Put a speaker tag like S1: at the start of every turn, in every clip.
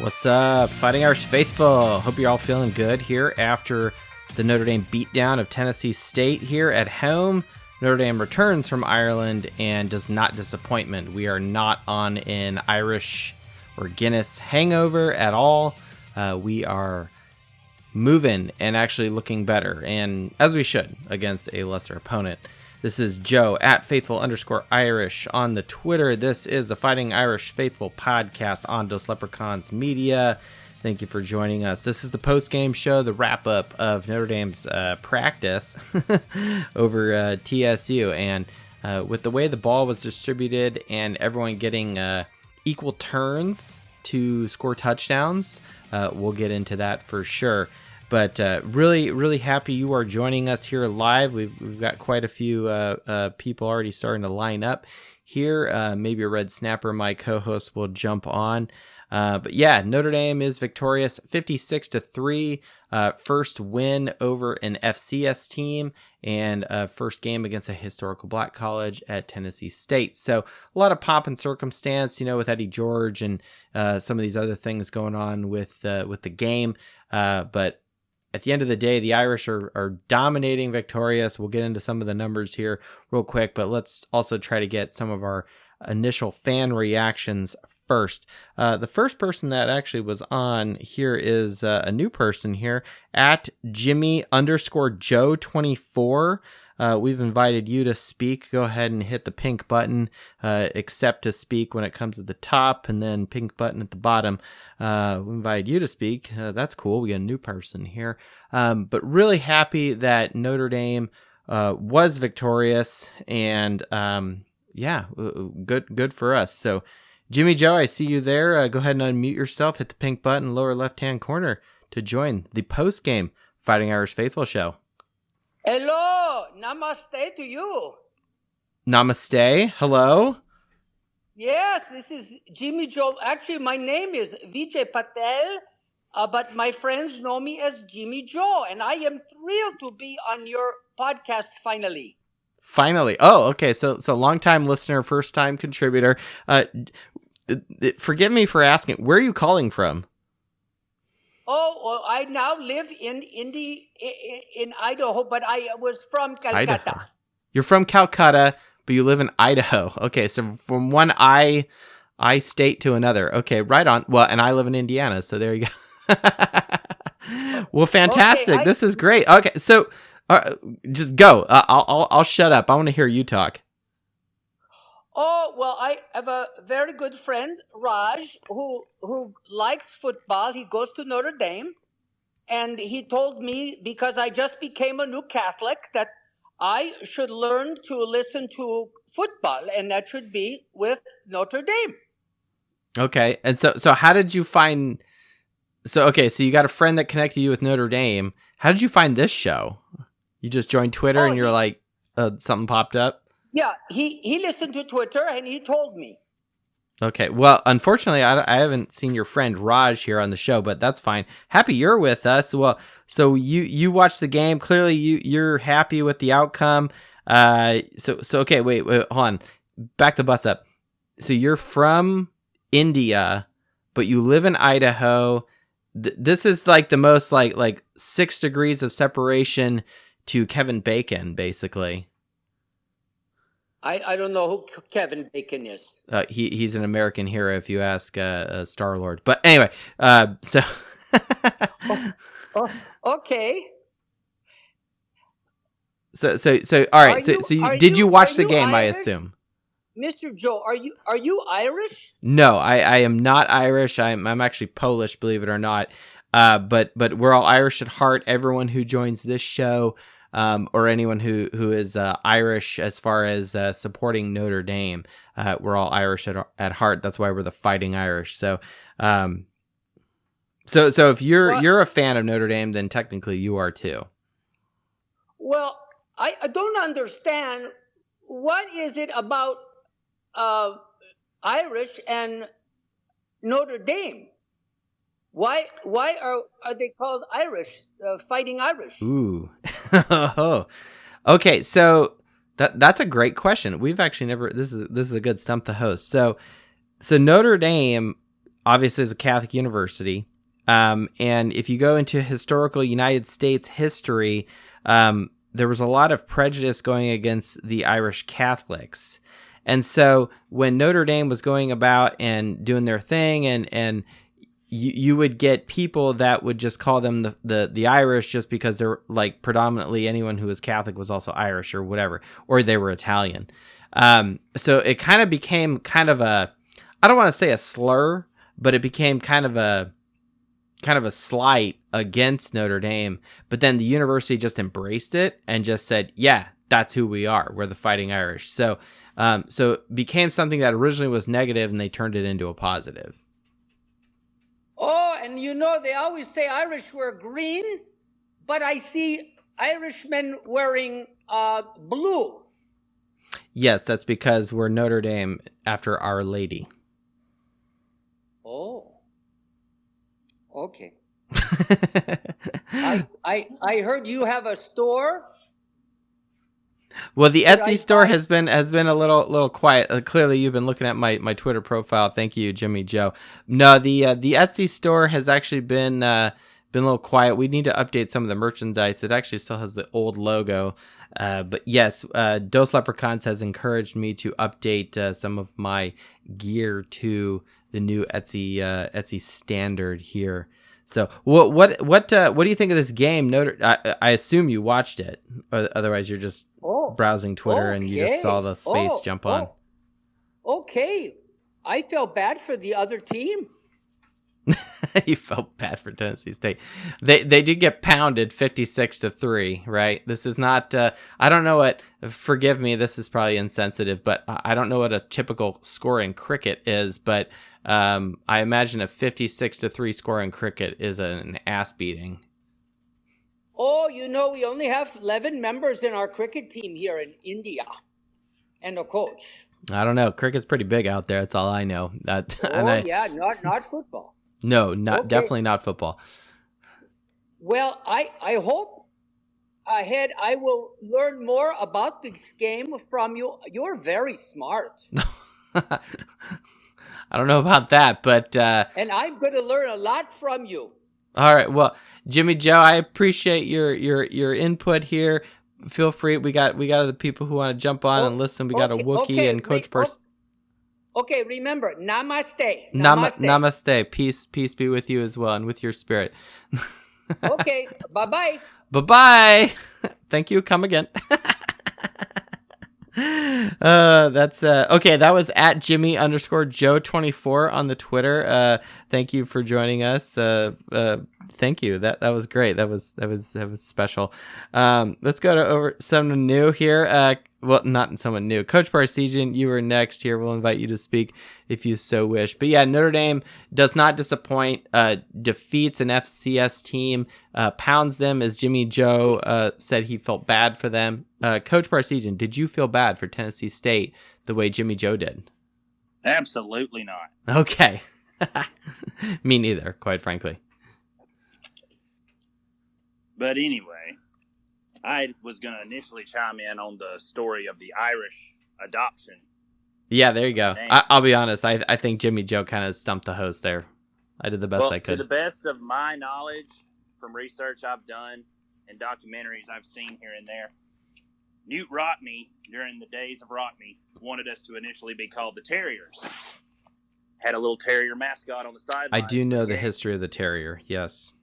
S1: What's up, Fighting Irish Faithful? Hope you're all feeling good here after the Notre Dame beatdown of Tennessee State here at home. Notre Dame returns from Ireland and does not disappointment. We are not on an Irish or Guinness hangover at all. We are moving and actually looking better, and as we should, against a lesser opponent. This is Joe at Faithful_Irish on the Twitter. This is the Fighting Irish Faithful podcast on Dos Leprechauns Media. Thank you for joining us. This is the post-game show, the wrap-up of Notre Dame's practice over TSU. And with the way the ball was distributed and everyone getting equal turns to score touchdowns, we'll get into that for sure. But really, really happy you are joining us here live. We've got quite a few people already starting to line up here. Maybe a Red Snapper, my co-host, will jump on. But yeah, Notre Dame is victorious 56-3. First win over an FCS team and first game against a historical black college at Tennessee State. So a lot of pomp and circumstance, with Eddie George and some of these other things going on with the game. But at the end of the day, the Irish are dominating, victorious. We'll get into some of the numbers here real quick, but let's also try to get some of our initial fan reactions first. The first person that actually was on here is a new person here at Jimmy_Joe24. We've invited you to speak. Go ahead and hit the pink button, accept to speak when it comes at the top, and then pink button at the bottom. We invited you to speak. That's cool. We got a new person here. But really happy that Notre Dame was victorious, and good for us. So Jimmy Joe, I see you there. Go ahead and unmute yourself. Hit the pink button, lower left-hand corner to join the post-game Fighting Irish Faithful show.
S2: Hello, namaste to you.
S1: Namaste, hello.
S2: Yes, this is Jimmy Joe. Actually, my name is Vijay Patel, but my friends know me as Jimmy Joe, and I am thrilled to be on your podcast finally.
S1: Finally. Oh, okay. So long-time listener, first-time contributor. Forgive me for asking, where are you calling from?
S2: Oh, well, I now live in Idaho, but I was from Calcutta.
S1: Idaho. You're from Calcutta, but you live in Idaho. Okay, so from one I state to another. Okay, right on. Well, and I live in Indiana, so there you go. Well, fantastic. Okay, this is great. Okay, so just go. I'll shut up. I want to hear you talk.
S2: Oh, well, I have a very good friend, Raj, who likes football. He goes to Notre Dame, and he told me, because I just became a new Catholic, that I should learn to listen to football, and that should be with Notre Dame. Okay,
S1: and so how did you find... So you got a friend that connected you with Notre Dame. How did you find this show? You just joined Twitter and you're like, something popped up?
S2: Yeah, he listened to Twitter and he told me.
S1: Okay, well, unfortunately, I haven't seen your friend Raj here on the show, but that's fine. Happy you're with us. Well, so you watched the game. Clearly, you're happy with the outcome. So okay, wait, hold on. Back the bus up. So you're from India, but you live in Idaho. This is like the most like 6 degrees of separation to Kevin Bacon, basically.
S2: I don't know who Kevin Bacon is.
S1: He's an American hero if you ask Star-Lord. But anyway, so...
S2: Okay.
S1: So all right. Did you watch the game, I assume?
S2: Mr. Joe, are you Irish?
S1: No, I am not Irish. I'm actually Polish, believe it or not. But we're all Irish at heart. Everyone who joins this show, or anyone who is Irish as far as supporting Notre Dame, we're all Irish at heart. That's why we're the Fighting Irish. So if you're a fan of Notre Dame, then technically you are too.
S2: Well, I don't understand, what is it about Irish and Notre Dame? Why are they called Irish, Fighting Irish?
S1: Ooh. Okay, so that's a great question. We've actually never... This is a good stump the host. So Notre Dame obviously is a Catholic university. And if you go into historical United States history, there was a lot of prejudice going against the Irish Catholics. And so when Notre Dame was going about and doing their thing, and you would get people that would just call them the Irish just because they're like predominantly anyone who was Catholic was also Irish or whatever, or they were Italian. So it kind of became kind of a, I don't want to say a slur, but it became kind of a slight against Notre Dame. But then the university just embraced it and just said, yeah, that's who we are. We're the Fighting Irish. So it became something that originally was negative, and they turned it into a positive.
S2: Oh, and they always say Irish wear green, but I see Irishmen wearing blue.
S1: Yes, that's because we're Notre Dame after Our Lady.
S2: Oh, okay. I heard you have a store.
S1: Well, the Etsy store has been a little quiet. Clearly, you've been looking at my Twitter profile. Thank you, Jimmy Joe. No, the Etsy store has actually been a little quiet. We need to update some of the merchandise. It actually still has the old logo. But yes, Dos Leprechauns has encouraged me to update some of my gear to the new Etsy standard here. So what do you think of this game? I assume you watched it. Otherwise, you're just browsing Twitter and you just saw the space jump on.
S2: Okay, I felt bad for the other team.
S1: You felt bad for Tennessee State. They did get pounded 56-3, right? This is not. I don't know what. Forgive me. This is probably insensitive, but I don't know what a typical score in cricket is. But I imagine a 56-3 score in cricket is an ass beating.
S2: Oh, we only have 11 members in our cricket team here in India, and a coach.
S1: I don't know. Cricket's pretty big out there. That's all I know.
S2: Not football.
S1: No, definitely not football.
S2: Well, I hope ahead I will learn more about this game from you. You're very smart.
S1: I don't know about that, but
S2: and I'm going to learn a lot from you.
S1: All right. Well, Jimmy Joe, I appreciate your input here. Feel free. We got other people who want to jump on and listen. We got a Wookiee and Coach Person.
S2: Okay, remember, namaste.
S1: Namaste. Peace be with you as well, and with your spirit.
S2: Okay, bye-bye.
S1: Bye-bye. Thank you. Come again. That's okay. That was at Jimmy_Joe24 on the Twitter. Thank you for joining us. Thank you. That was great. That was special. Let's go to over someone new here. Well, not someone new. Coach Parsegian, you were next here. We'll invite you to speak if you so wish. But yeah, Notre Dame does not disappoint. Defeats an FCS team, pounds them, as Jimmy Joe said he felt bad for them. Coach Parsegian, did you feel bad for Tennessee State the way Jimmy Joe did?
S3: Absolutely not.
S1: Okay. Me neither, quite frankly.
S3: But anyway, I was going to initially chime in on the story of the Irish adoption.
S1: Yeah, there you go. I'll be honest. I think Jimmy Joe kind of stumped the host there. I did the best I could.
S3: To the best of my knowledge from research I've done and documentaries I've seen here and there, Newt Rockne, during the days of Rockne, wanted us to initially be called the Terriers. Had a little terrier mascot on the sideline.
S1: I do know the history of the terrier, yes.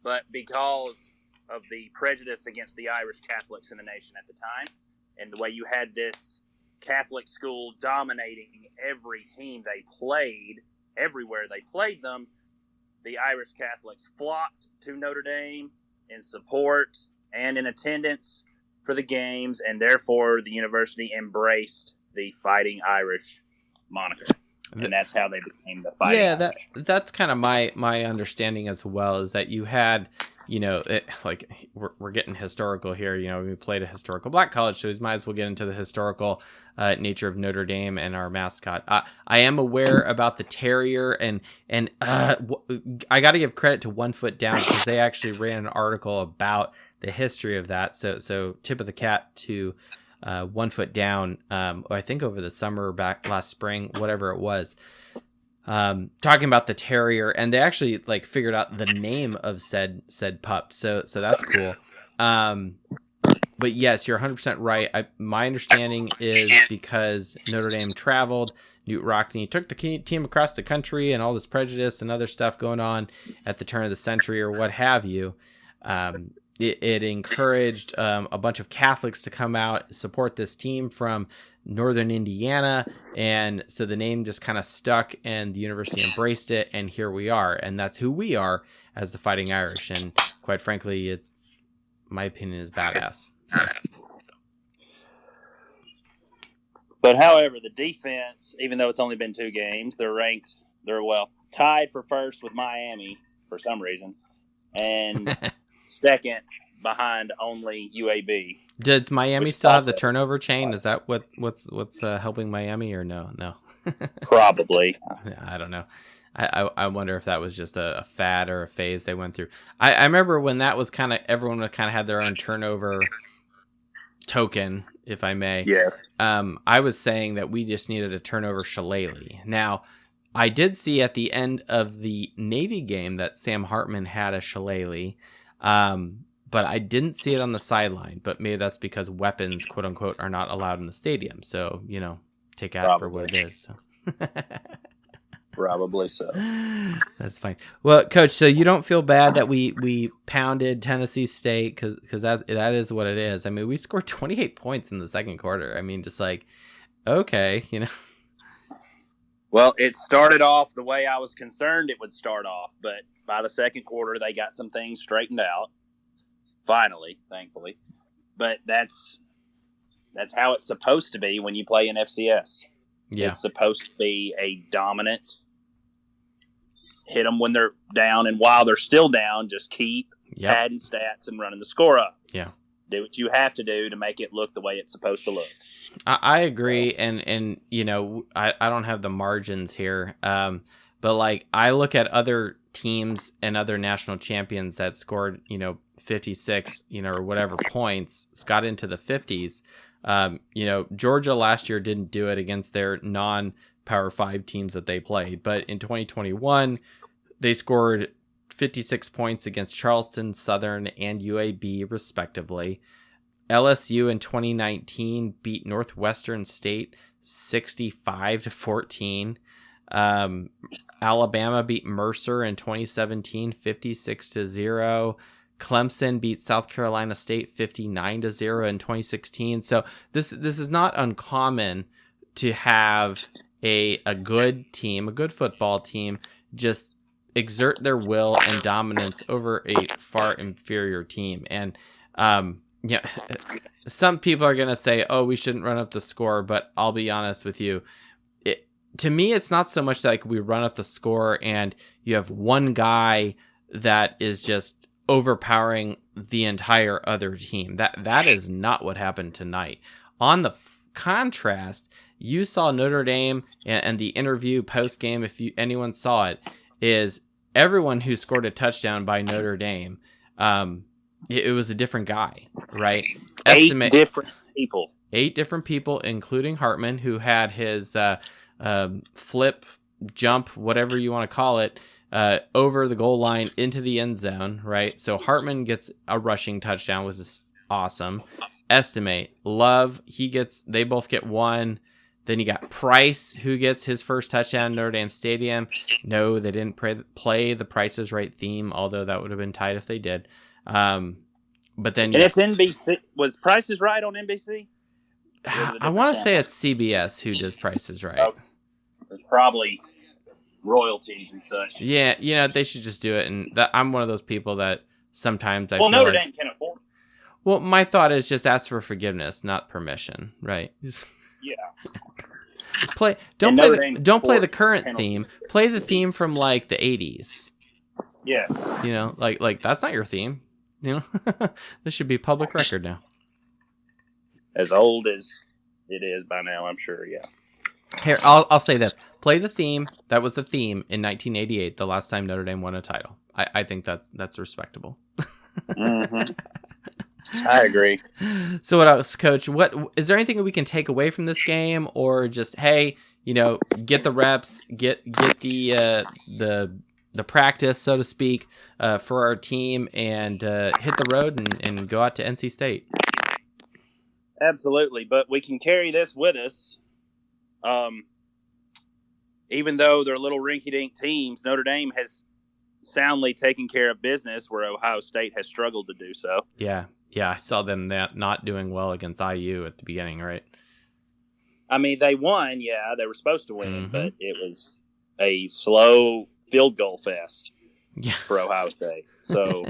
S3: But because of the prejudice against the Irish Catholics in the nation at the time, and the way you had this Catholic school dominating every team they played, everywhere they played them, the Irish Catholics flocked to Notre Dame in support and in attendance for the games, and therefore the university embraced the Fighting Irish moniker. And that's how they became the Fighting Irish.
S1: Yeah, that's kind of my understanding as well, is that you had, we're getting historical here. We played a historical black college, so we might as well get into the historical nature of Notre Dame and our mascot. I am aware about the terrier, and I got to give credit to One Foot Down, because they actually ran an article about the history of that. So tip of the cap to One Foot Down. I think over the summer, back last spring, whatever it was. talking about the terrier, and they actually like figured out the name of said pup. So that's cool. But yes, you're 100% right. My understanding is because Notre Dame traveled, Newt Rockne took the team across the country, and all this prejudice and other stuff going on at the turn of the century or what have you. It encouraged a bunch of Catholics to come out, support this team from northern Indiana, and so the name just kind of stuck, and the university embraced it, and here we are, and that's who we are as the Fighting Irish. And quite frankly, my opinion is badass. So.
S3: But however, the defense, even though it's only been 2 games, they're tied for first with Miami for some reason, and second behind only UAB.
S1: Does Miami still have the turnover chain? Is that what's helping Miami, or no?
S3: Probably.
S1: I don't know. I wonder if that was just a fad or a phase they went through. I remember when that was everyone kind of had their own turnover token, if I may.
S3: Yes.
S1: I was saying that we just needed a turnover shillelagh. Now, I did see at the end of the Navy game that Sam Hartman had a shillelagh, but I didn't see it on the sideline. But maybe that's because weapons, quote unquote, are not allowed in the stadium. So, take that for what it is. So.
S3: Probably so.
S1: That's fine. Well, Coach, so you don't feel bad that we pounded Tennessee State, because that is what it is. I mean, we scored 28 points in the second quarter. I mean, just like, okay,
S3: Well, it started off the way I was concerned it would start off, but by the second quarter, they got some things straightened out. Finally, thankfully. But that's how it's supposed to be when you play in FCS.
S1: Yeah.
S3: It's supposed to be a dominant, hit them when they're down, and while they're still down, just keep adding stats and running the score up.
S1: Yeah.
S3: Do what you have to do to make it look the way it's supposed to look.
S1: I agree, and I don't have the margins here, but like I look at other teams and other national champions that scored 56 or whatever points, got into the 50s. Georgia last year didn't do it against their non-Power 5 teams that they played, but in 2021 they scored 56 points against Charleston, Southern, and UAB respectively. LSU in 2019 beat Northwestern State 65-14. Alabama beat Mercer in 2017 56-0. Clemson beat South Carolina State 59-0 in 2016. So this is not uncommon to have a good team, a good football team, just exert their will and dominance over a far inferior team. And some people are going to say, oh, we shouldn't run up the score, but I'll be honest with you. To me, it's not so much like we run up the score and you have one guy that is just overpowering the entire other team. That is not what happened tonight. On the contrast, you saw Notre Dame, and the interview post game, if anyone saw it, is everyone who scored a touchdown by Notre Dame. It was a different guy, right?
S3: 8 different people.
S1: 8 different people, including Hartman, who had his flip, jump, whatever you want to call it, over the goal line into the end zone, right? So Hartman gets a rushing touchdown, which is awesome. Estimate, Love, they both get 1. Then you got Price, who gets his first touchdown in Notre Dame Stadium. No, they didn't play the Price is Right theme, although that would have been tight if they did. But then,
S3: and it's NBC. Was Price is Right on NBC?
S1: I want to say it's CBS who does Price is Right.
S3: Oh, there's probably royalties and such.
S1: Yeah, they should just do it. And I'm one of those people that sometimes I
S3: feel Notre
S1: like,
S3: Dame can afford it.
S1: Well, my thought is just ask for forgiveness, not permission, right?
S3: Yeah.
S1: Don't play the current theme. Play the theme from like the 80s.
S3: Yes.
S1: Like that's not your theme. This should be public record now.
S3: As old as it is by now, I'm sure. Yeah.
S1: Here, I'll say this: play the theme. That was the theme in 1988, the last time Notre Dame won a title. I think that's respectable.
S3: Mm-hmm. I agree.
S1: So what else, Coach? What is there anything we can take away from this game, or just hey, get the reps, get the practice, so to speak, for our team, and hit the road and go out to NC State.
S3: Absolutely, but we can carry this with us. Even though they're little rinky-dink teams, Notre Dame has soundly taken care of business where Ohio State has struggled to do so.
S1: Yeah, I saw them not doing well against IU at the beginning, right?
S3: I mean, they won. Yeah, they were supposed to win, but it was a slow field goal fest for Ohio State. So,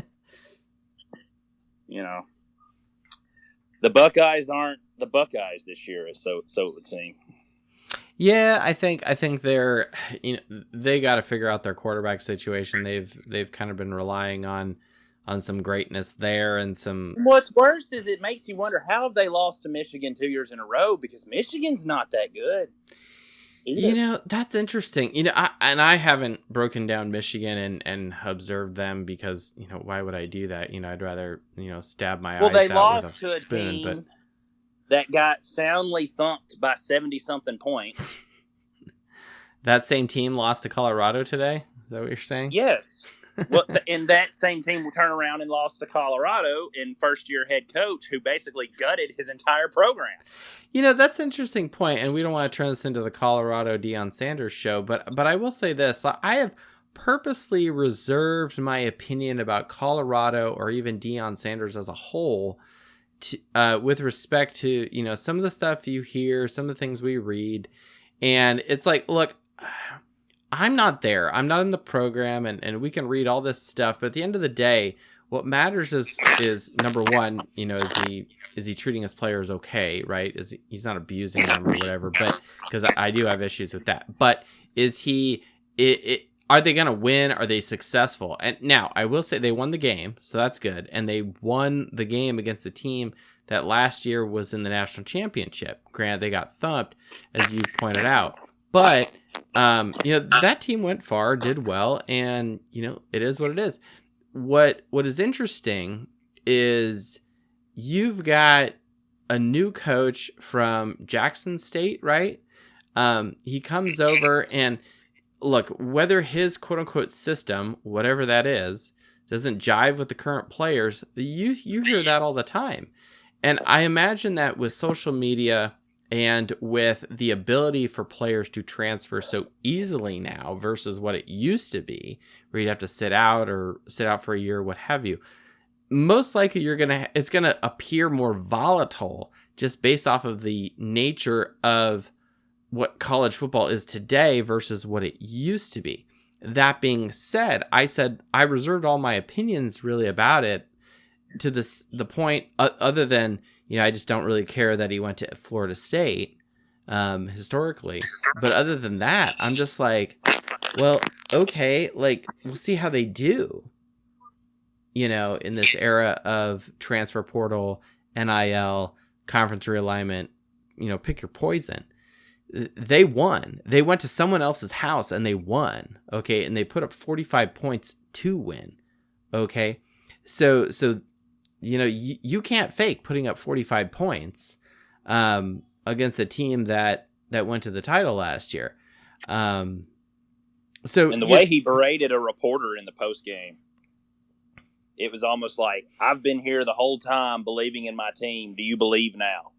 S3: the Buckeyes aren't the Buckeyes this year, so it would seem.
S1: Yeah, I think they're they got to figure out their quarterback situation. They've kind of been relying on some greatness there and some.
S3: What's worse is it makes you wonder how have they lost to Michigan 2 years in a row, because Michigan's not that good either.
S1: That's interesting. I haven't broken down Michigan and observed them because why would I do that? I'd rather stab my eyes out with a spoon. But
S3: that got soundly thumped by 70-something points.
S1: That same team lost to Colorado today? Is that what you're saying?
S3: Yes. Well, and that same team will turn around and lost to Colorado in first-year head coach who basically gutted his entire program.
S1: That's an interesting point, and we don't want to turn this into the Colorado Deion Sanders show, but I will say this. I have purposely reserved my opinion about Colorado or even Deion Sanders as a whole with respect to, some of the stuff you hear, some of the things we read. And it's like, look, I'm not there. I'm not in the program, and we can read all this stuff. But at the end of the day, what matters is number one, is he treating his players okay, right? He's not abusing them or whatever, but because I do have issues with that. But is he, are they going to win? Are they successful? And now I will say they won the game, so that's good. And they won the game against the team that last year was in the national championship. Granted, they got thumped, as you pointed out. But, that team went far, did well, and, it is what it is. What is interesting is you've got a new coach from Jackson State, right? He comes over and, look, whether his quote-unquote system, whatever that is, doesn't jive with the current players, you hear that all the time. And I imagine that with social media and with the ability for players to transfer so easily now versus what it used to be, where you'd have to sit out for a year, what have you, most likely it's going to appear more volatile just based off of the nature of what college football is today versus what it used to be. That being said, I reserved all my opinions really about it to the point other than, I just don't really care that he went to Florida State historically. But other than that, I'm just like, well, okay, like we'll see how they do, in this era of transfer portal, NIL, conference realignment, pick your poison. They won. They went to someone else's house and they won. Okay. And they put up 45 points to win. Okay. So, you can't fake putting up 45 points, against a team that went to the title last year. And
S3: the way he berated a reporter in the post game, it was almost like, I've been here the whole time believing in my team. Do you believe now?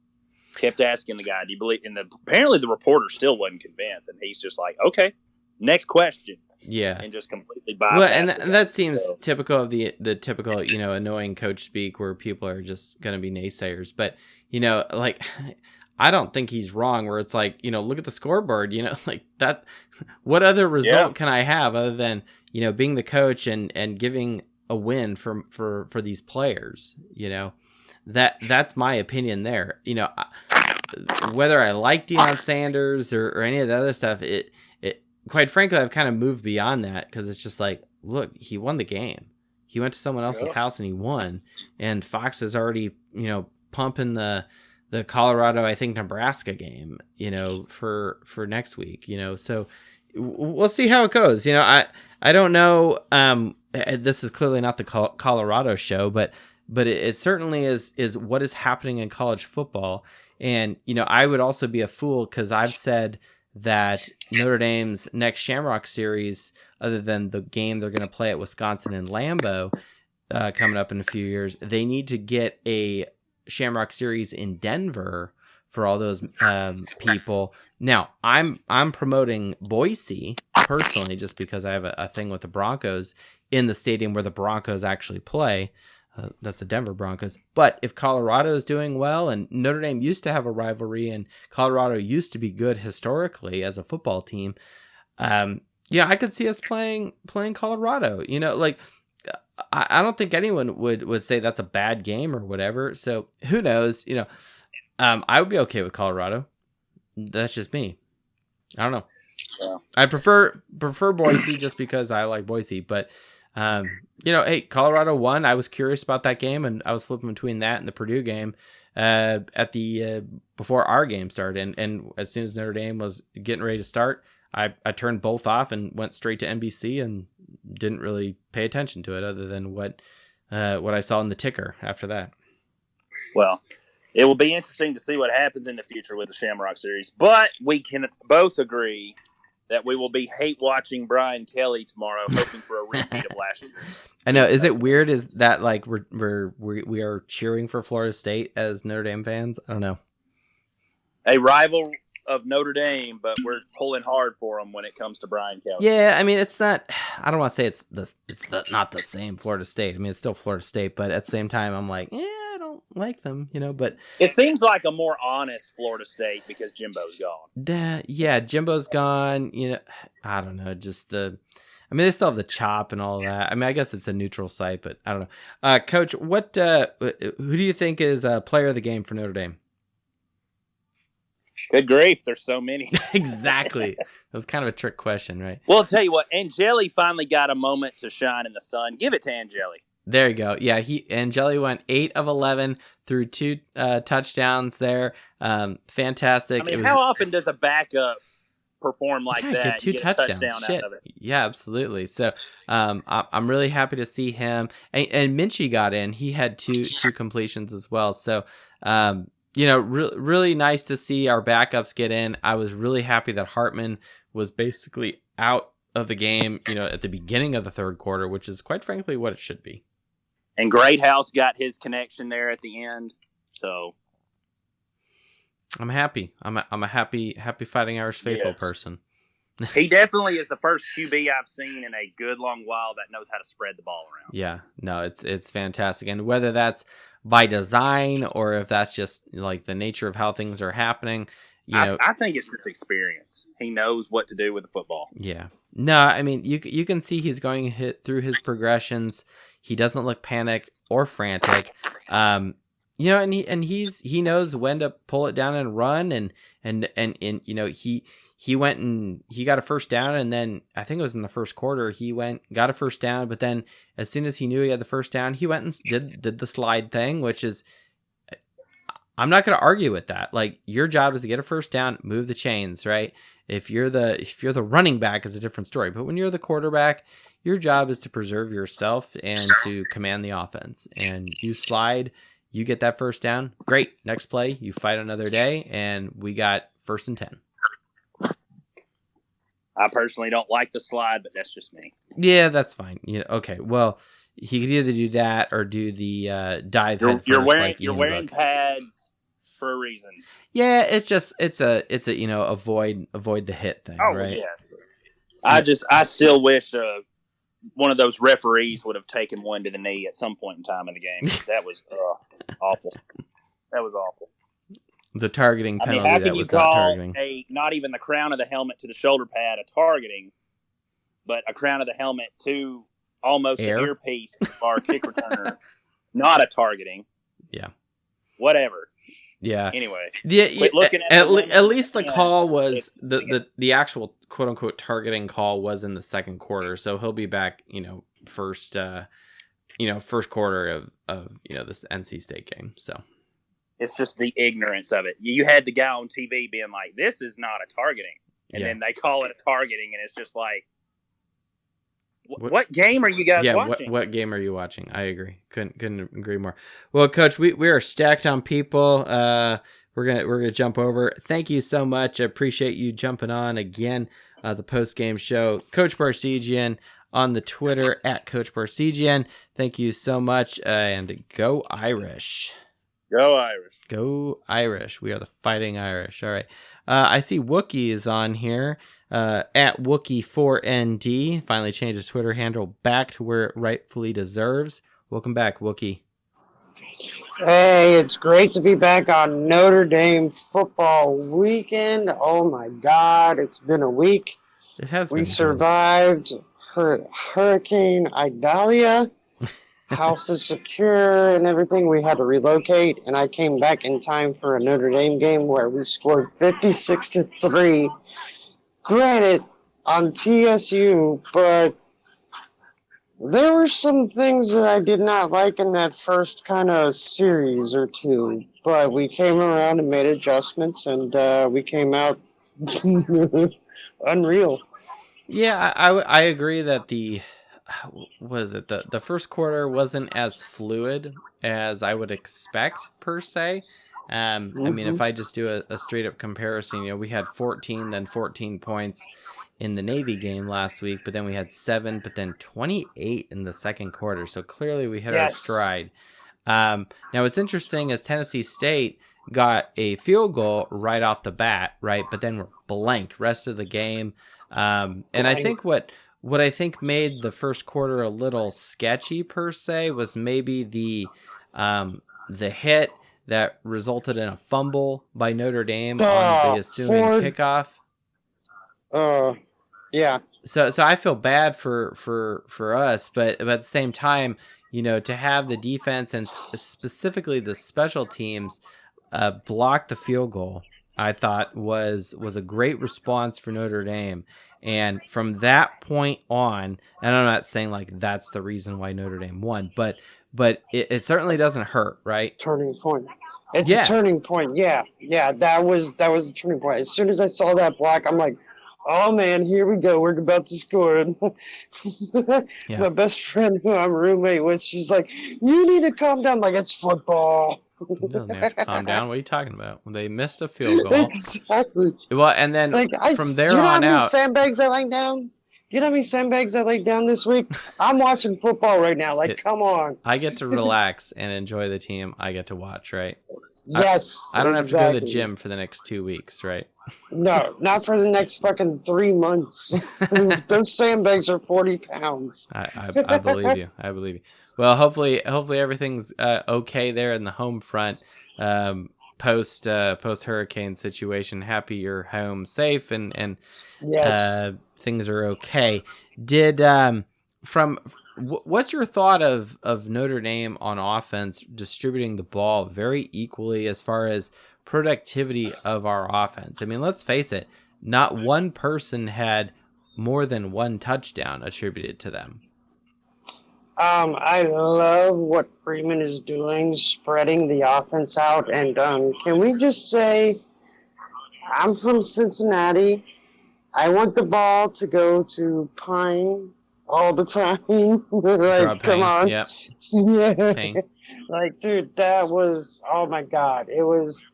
S3: Kept asking the guy, do you believe? And apparently the reporter still wasn't convinced. And he's just like, okay, next question.
S1: Yeah.
S3: And just completely bypassed.
S1: Well, and that seems typical of the typical, annoying coach speak where people are just going to be naysayers. But, like, I don't think he's wrong where it's like, look at the scoreboard, like that. What other result can I have other than, being the coach and giving a win for these players, That's my opinion there. Whether I like Deion Sanders or any of the other stuff, it quite frankly, I've kind of moved beyond that because it's just like, look, he won the game. He went to someone else's house and he won. And Fox is already, pumping the Colorado, I think, Nebraska game, for next week, So we'll see how it goes. I don't know. This is clearly not the Colorado show, but but it certainly is what is happening in college football. And, I would also be a fool because I've said that Notre Dame's next Shamrock Series, other than the game they're going to play at Wisconsin and Lambeau coming up in a few years, they need to get a Shamrock Series in Denver for all those people. Now, I'm promoting Boise personally just because I have a thing with the Broncos in the stadium where the Broncos actually play. That's the Denver Broncos. But if Colorado is doing well, and Notre Dame used to have a rivalry, and Colorado used to be good historically as a football team, I could see us playing Colorado. I don't think anyone would say that's a bad game or whatever. So who knows? I would be okay with Colorado. That's just me. I don't know.
S3: Yeah.
S1: I prefer Boise just because I like Boise, but hey, Colorado won. I was curious about that game, and I was flipping between that and the Purdue game at the before our game started. And as soon as Notre Dame was getting ready to start, I turned both off and went straight to NBC and didn't really pay attention to it other than what I saw in the ticker after that.
S3: Well, it will be interesting to see what happens in the future with the Shamrock Series, but we can both agree that we will be hate watching Brian Kelly tomorrow, hoping for a repeat of last year's.
S1: I know. Is it weird? Is that like we are cheering for Florida State as Notre Dame fans? I don't know.
S3: A rival of Notre Dame, but we're pulling hard for them when it comes to Brian Kelly.
S1: Yeah, I mean, it's not. I don't want to say it's not the same Florida State. I mean, it's still Florida State, but at the same time, I'm like, I don't like them, But
S3: it seems like a more honest Florida State because Jimbo's gone.
S1: Yeah, Jimbo's gone. I don't know. I mean, they still have the chop and all that. I mean, I guess it's a neutral site, but I don't know. Coach, who do you think is player of the game for Notre Dame?
S3: Good grief, there's so many.
S1: Exactly. That was kind of a trick question, right?
S3: Well, I'll tell you what, Angeli finally got a moment to shine in the sun. Give it to Angeli.
S1: There you go. Yeah, Angeli went 8 of 11 through 2 touchdowns there. Fantastic.
S3: I mean, how often does a backup perform like that?
S1: Get 2 touchdowns.
S3: Out of it?
S1: Yeah, absolutely. So I'm really happy to see him. And Minchie got in. He had two completions as well. So really nice to see our backups get in. I was really happy that Hartman was basically out of the game, at the beginning of the third quarter, which is quite frankly what it should be.
S3: And Greathouse got his connection there at the end. So
S1: I'm happy. I'm a happy Fighting Irish faithful person.
S3: He definitely is the first QB I've seen in a good long while that knows how to spread the ball around.
S1: Yeah, no, it's fantastic. And whether that's by design or if that's just like the nature of how things are happening,
S3: I think it's just experience. He knows what to do with the football.
S1: Yeah. No, I mean, you can see he's going through his progressions. He doesn't look panicked or frantic. And he knows when to pull it down and run and he went and he got a first down, and then I think it was in the first quarter he got a first down, but then as soon as he knew he had the first down, he went and did the slide thing, which is, I'm not going to argue with that. Like, your job is to get a first down, move the chains, right? If you're the running back, it's a different story. But when you're the quarterback, your job is to preserve yourself and to command the offense. And you slide, you get that first down. Great. Next play, you fight another day, and we got 1st and 10.
S3: I personally don't like the slide, but that's just me.
S1: Yeah, that's fine. Okay. Well, he could either do that or do the dive head first.
S3: You're wearing pads for a reason.
S1: Yeah, it's a avoid the hit thing, right?
S3: Yeah. I still wish one of those referees would have taken one to the knee at some point in time in the game. That was awful. That was awful.
S1: The targeting penalty
S3: how
S1: that
S3: can you
S1: was not
S3: call
S1: targeting.
S3: not even the crown of the helmet to the shoulder pad a targeting, but a crown of the helmet to almost the earpiece of our kick returner not a targeting?
S1: Yeah.
S3: Whatever.
S1: Yeah.
S3: Anyway.
S1: At least the call was the actual quote unquote targeting call was in the second quarter, so he'll be back. First quarter of this NC State game. So.
S3: It's just the ignorance of it. You had the guy on TV being like, "This is not a targeting," and then they call it a targeting, and it's just like, What game are you guys watching?
S1: What game are you watching? I agree. Couldn't agree more. Well, Coach, we are stacked on people. We're gonna jump over. Thank you so much. I appreciate you jumping on again. The post game show, Coach Barsegian on the Twitter at Coach Barsegian. Thank you so much, and go Irish.
S3: Go Irish.
S1: Go Irish. We are the Fighting Irish. All right. I see Wookie is on here. At Wookie4ND. Finally changed his Twitter handle back to where it rightfully deserves. Welcome back, Wookie.
S4: Hey, it's great to be back on Notre Dame football weekend. Oh my God, it's been a week.
S1: It has been.
S4: We survived Hurricane Idalia. House is secure and everything. We had to relocate, and I came back in time for a Notre Dame game where we scored 56-3. Granted, on TSU, but there were some things that I did not like in that first kind of series or two. But we came around and made adjustments, and we came out unreal.
S1: Yeah, I agree that the first quarter wasn't as fluid as I would expect per se. I mean, if I just do a straight up comparison, we had 14, then 14 points in the Navy game last week, but then we had 7, but then 28 in the second quarter. So clearly we hit our stride. Now what's interesting is Tennessee State got a field goal right off the bat, right? But then we're blanked rest of the game. And I think what I think made the first quarter a little sketchy per se was maybe the hit that resulted in a fumble by Notre Dame on the assuming kickoff.
S4: Yeah.
S1: So I feel bad for us, but at the same time, to have the defense and specifically the special teams block the field goal, I thought was a great response for Notre Dame. And from that point on, and I'm not saying like that's the reason why Notre Dame won, but it certainly doesn't hurt, right?
S4: Turning point. It's a turning point. Yeah, that was a turning point. As soon as I saw that block, I'm like, oh man, here we go. We're about to score. My best friend who I'm a roommate with, she's like, you need to calm down. Like, it's football.
S1: It doesn't have to calm down. What are you talking about? They missed a field goal.
S4: Exactly.
S1: Well, and then from there on out. Do you know how many
S4: sandbags I laid down? Do you know how many sandbags I laid down this week? I'm watching football right now. Like, come on.
S1: I get to relax and enjoy the team I get to watch, right?
S4: Yes.
S1: I don't have to go to the gym for the next 2 weeks, right?
S4: No, not for the next fucking 3 months. Those sandbags are 40 pounds.
S1: I believe you. I believe you. Well, hopefully everything's okay there in the home front. Post hurricane situation. Happy you're home safe and
S4: yes.
S1: Things are okay. What's your thought of Notre Dame on offense distributing the ball very equally as far as productivity of our offense? I mean, let's face it, not one person had more than one touchdown attributed to them.
S4: I love what Freeman is doing, spreading the offense out. And can we just say, I'm from Cincinnati. I want the ball to go to Pine all the time. Like, come on.
S1: Yep.
S4: Yeah.
S1: Payne.
S4: Like, dude, that was, oh my God. It was,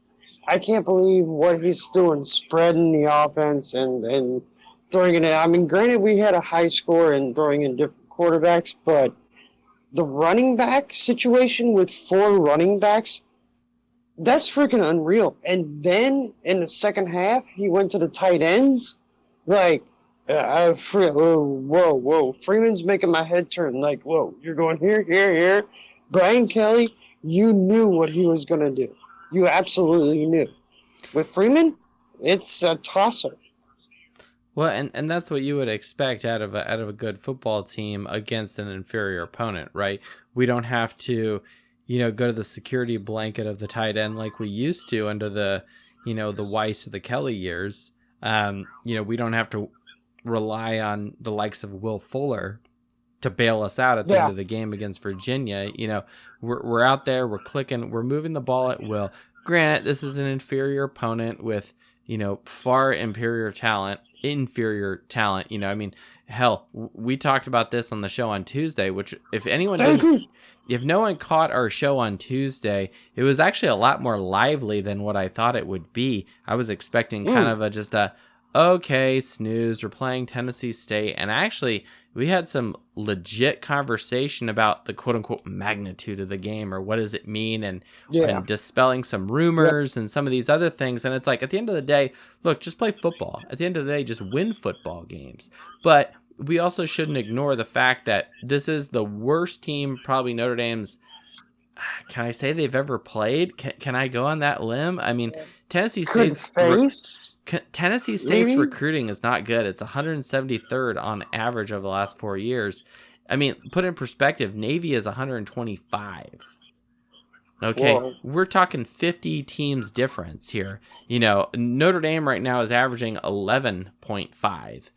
S4: I can't believe what he's doing, spreading the offense and throwing it in. I mean, granted, we had a high score and throwing in different quarterbacks, but the running back situation with 4 running backs, that's freaking unreal. And then in the second half, he went to the tight ends. Like, whoa. Freeman's making my head turn. Like, whoa, you're going here. Brian Kelly, you knew what he was going to do. You absolutely knew. With Freeman, it's a tosser.
S1: Well, and that's what you would expect out of a good football team against an inferior opponent, right? We don't have to, go to the security blanket of the tight end like we used to under the, the Weiss of the Kelly years. We don't have to rely on the likes of Will Fuller to bail us out at the end of the game against Virginia. We're out there, we're clicking, we're moving the ball at will. Granted, this is an inferior opponent with, far inferior talent inferior talent. I mean, hell, we talked about this on the show on Tuesday, which if no one caught our show on Tuesday, it was actually a lot more lively than what I thought it would be. I was expecting kind of just a, okay, snooze, we're playing Tennessee State. And actually, we had some legit conversation about the quote-unquote magnitude of the game, or what does it mean, and dispelling some rumors and some of these other things. And it's like, at the end of the day, look, just play football. At the end of the day, just win football games. But we also shouldn't ignore the fact that this is the worst team probably Notre Dame's, can I say they've ever played? Can I go on that limb? I mean, Tennessee State's recruiting is not good. It's 173rd on average over the last 4 years. I mean, put in perspective, Navy is 125. Okay, whoa. We're talking 50 teams difference here. Notre Dame right now is averaging 11.5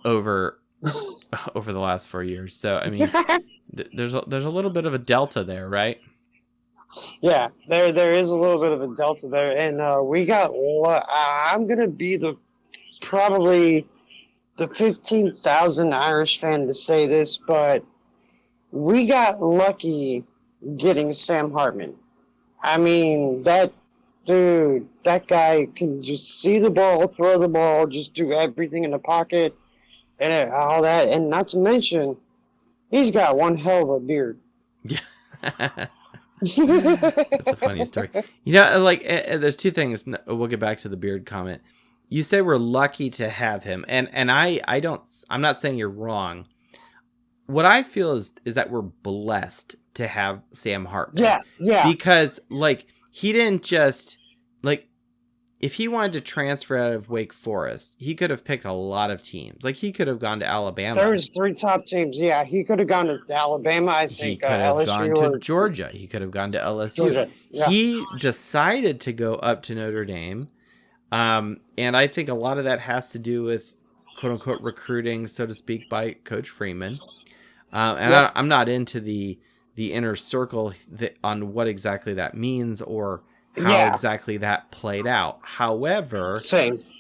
S1: over the last 4 years. So, I mean, there's a little bit of a delta there, right?
S4: Yeah, there is a little bit of a delta there, and we got. I'm gonna be probably the 15,000 Irish fan to say this, but we got lucky getting Sam Hartman. I mean, that guy can just see the ball, throw the ball, just do everything in the pocket, and all that, and not to mention, he's got one hell of a beard.
S1: Yeah. That's a funny story. There's two things. We'll get back to the beard comment. You say we're lucky to have him, and I'm not saying you're wrong. What I feel is that we're blessed to have Sam Hartman.
S4: Yeah.
S1: Because he didn't just if he wanted to transfer out of Wake Forest, he could have picked a lot of teams. He could have gone to Alabama.
S4: There's 3 top teams. Yeah, he could have gone to Alabama. I think
S1: he could have gone to Georgia. He could have gone to LSU.
S4: Georgia, yeah.
S1: He decided to go up to Notre Dame, and I think a lot of that has to do with "quote unquote" recruiting, so to speak, by Coach Freeman. I'm not into the inner circle on what exactly that means or how exactly that played out. However,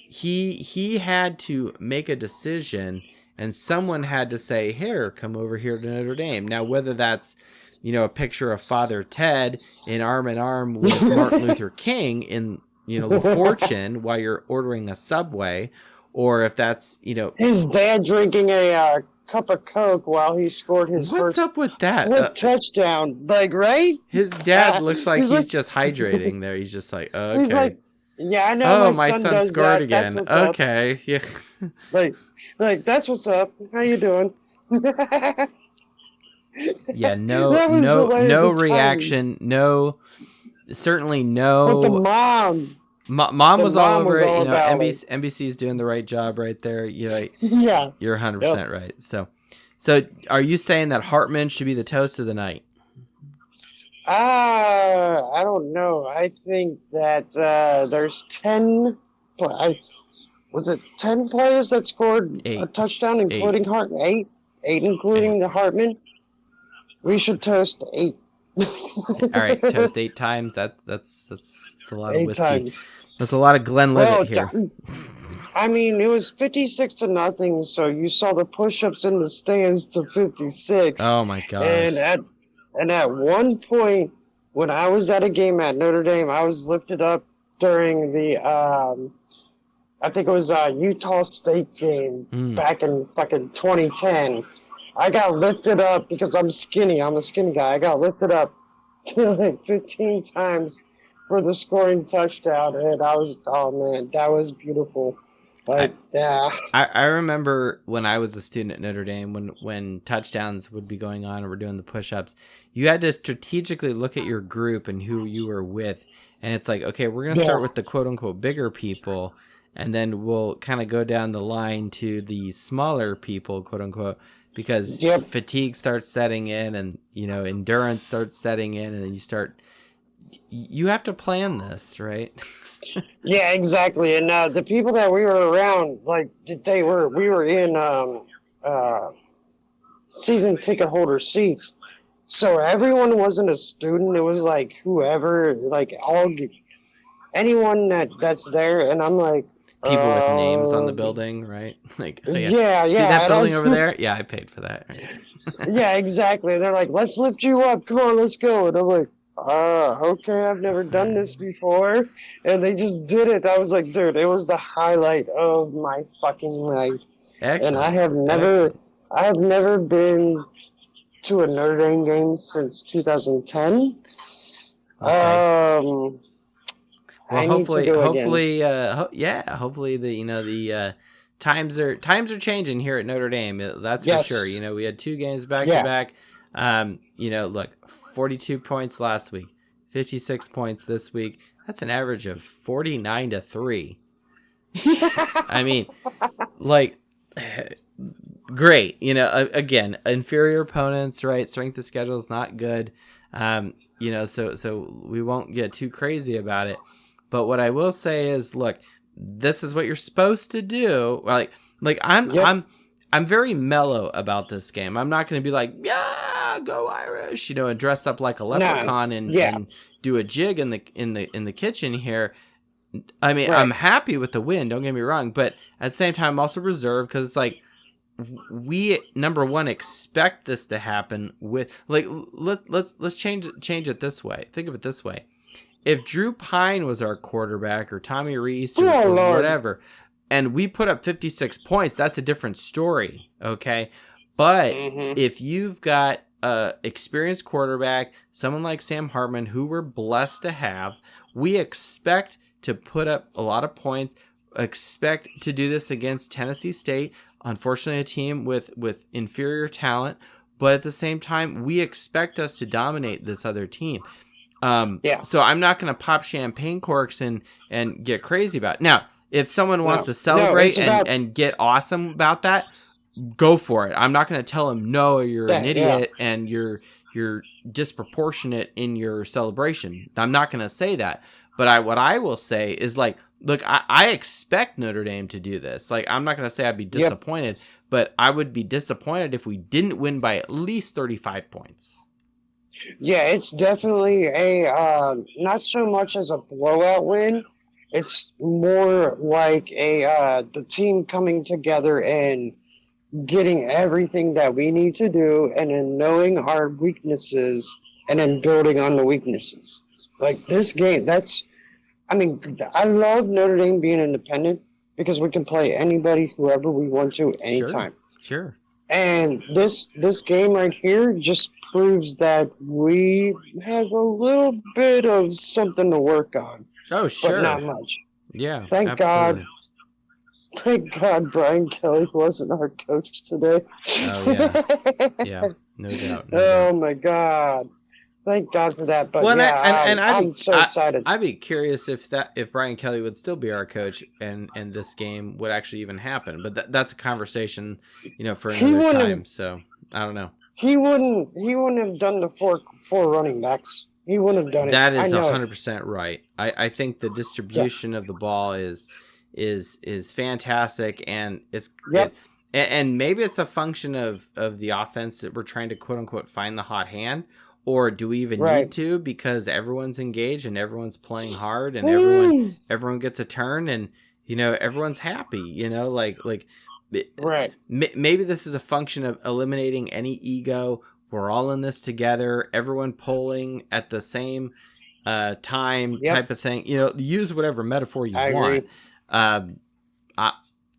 S1: he had to make a decision, and someone had to say, "Here, come over here to Notre Dame." Now, whether that's a picture of Father Ted in arm in arm with Martin Luther King in La Fortune while you're ordering a Subway, or if that's
S4: his dad drinking a cup of Coke while he scored his
S1: what's
S4: first
S1: up with that
S4: touchdown, right?
S1: His dad looks like he's just hydrating there. He's just like, okay.
S4: He's like, yeah, I know.
S1: Oh, my son scored again. Okay, yeah.
S4: like that's what's up. How you doing?
S1: Yeah, no reaction, certainly no.
S4: But the mom.
S1: Mom was all over it. NBC's doing the right job right there. You're 100% right. So are you saying that Hartman should be the toast of the night?
S4: I don't know. I think that there's 10. Was it 10 players that scored a touchdown, including Hartman? 8, including the Hartman. We should toast 8.
S1: All right, toast 8 times. That's a lot of
S4: 8
S1: whiskey.
S4: times.
S1: That's a lot of Glenlivet here.
S4: I mean, it was 56-0, so you saw the push-ups in the stands to 56.
S1: Oh my gosh!
S4: And at one point, when I was at a game at Notre Dame, I was lifted up during the I think it was a Utah State game back in fucking 2010. I got lifted up because I'm skinny. I'm a skinny guy. I got lifted up like 15 times for the scoring touchdown, and that was beautiful.
S1: I remember when I was a student at Notre Dame, when touchdowns would be going on and we're doing the push-ups, you had to strategically look at your group and who you were with, and it's like, okay, we're going to start with the quote-unquote bigger people, and then we'll kind of go down the line to the smaller people, quote-unquote, because fatigue starts setting in, and endurance starts setting in, and then you have to plan this, right?
S4: Yeah, exactly. And the people that we were around, we were in season ticket holder seats, so everyone wasn't a student. It was like whoever, anyone that's there, and I'm like,
S1: people with names on the building, right? Like, oh,
S4: Yeah,
S1: see
S4: yeah.
S1: that
S4: and
S1: building over there? Yeah, I paid for that.
S4: Yeah, exactly. They're like, let's lift you up. Come on, let's go. And I'm like, okay, I've never done this before. And they just did it. I was like, dude, it was the highlight of my fucking life. And
S1: Excellent.
S4: I have never been to a Notre Dame game since 2010.
S1: Okay.
S4: Well,
S1: Well,
S4: I need to go again.
S1: hopefully the times are changing here at Notre Dame. That's
S4: Yes.
S1: for sure. We had 2 games back
S4: Yeah.
S1: to back. Look, 42 points last week, 56 points this week. That's an average of 49-3. I mean, like, great. Again, inferior opponents, right? Strength of schedule is not good. So we won't get too crazy about it. But what I will say is, look, this is what you're supposed to do. I'm very mellow about this game. I'm not going to be like, yeah, go Irish, and dress up like a leprechaun and do a jig in the kitchen here. I mean, right. I'm happy with the win. Don't get me wrong, but at the same time, I'm also reserved because it's like we number one expect this to happen with like let's change it this way. Think of it this way: if Drew Pine was our quarterback or Tommy Reese or whatever, and we put up 56 points, that's a different story. Okay, but if you've got a experienced quarterback, someone like Sam Hartman, who we're blessed to have, we expect to put up a lot of points, expect to do this against Tennessee State, unfortunately a team with inferior talent, but at the same time, we expect us to dominate this other team. So I'm not going to pop champagne corks and get crazy about it. Now, if someone wants to celebrate and get awesome about that, go for it. I'm not going to tell them, no, you're an idiot and you're disproportionate in your celebration. I'm not going to say that. But what I will say is, like, look, I expect Notre Dame to do this. Like, I'm not going to say I'd be disappointed, but I would be disappointed if we didn't win by at least 35 points.
S4: Yeah, it's definitely a not so much as a blowout win. It's more like the team coming together and getting everything that we need to do, and then knowing our weaknesses and then building on the weaknesses. Like this game, I love Notre Dame being independent because we can play anybody, whoever we want to, anytime.
S1: Sure.
S4: And this game right here just proves that we have a little bit of something to work on.
S1: Oh, sure.
S4: But not much.
S1: Yeah.
S4: Thank God Brian Kelly wasn't our coach today.
S1: Oh, yeah. Yeah, no doubt.
S4: My God. Thank God for that. But I'm so excited.
S1: I'd be curious if Brian Kelly would still be our coach and this game would actually even happen. But that's a conversation, for another time. So I don't know.
S4: He wouldn't have done the four running backs. He wouldn't have done it.
S1: That is 100% right. I think the distribution of the ball is fantastic, and and maybe it's a function of the offense that we're trying to quote unquote find the hot hand. Or do we even need to, because everyone's engaged and everyone's playing hard and everyone gets a turn and everyone's happy, maybe this is a function of eliminating any ego. We're all in this together, everyone polling at the same time type of thing. Use whatever metaphor you want.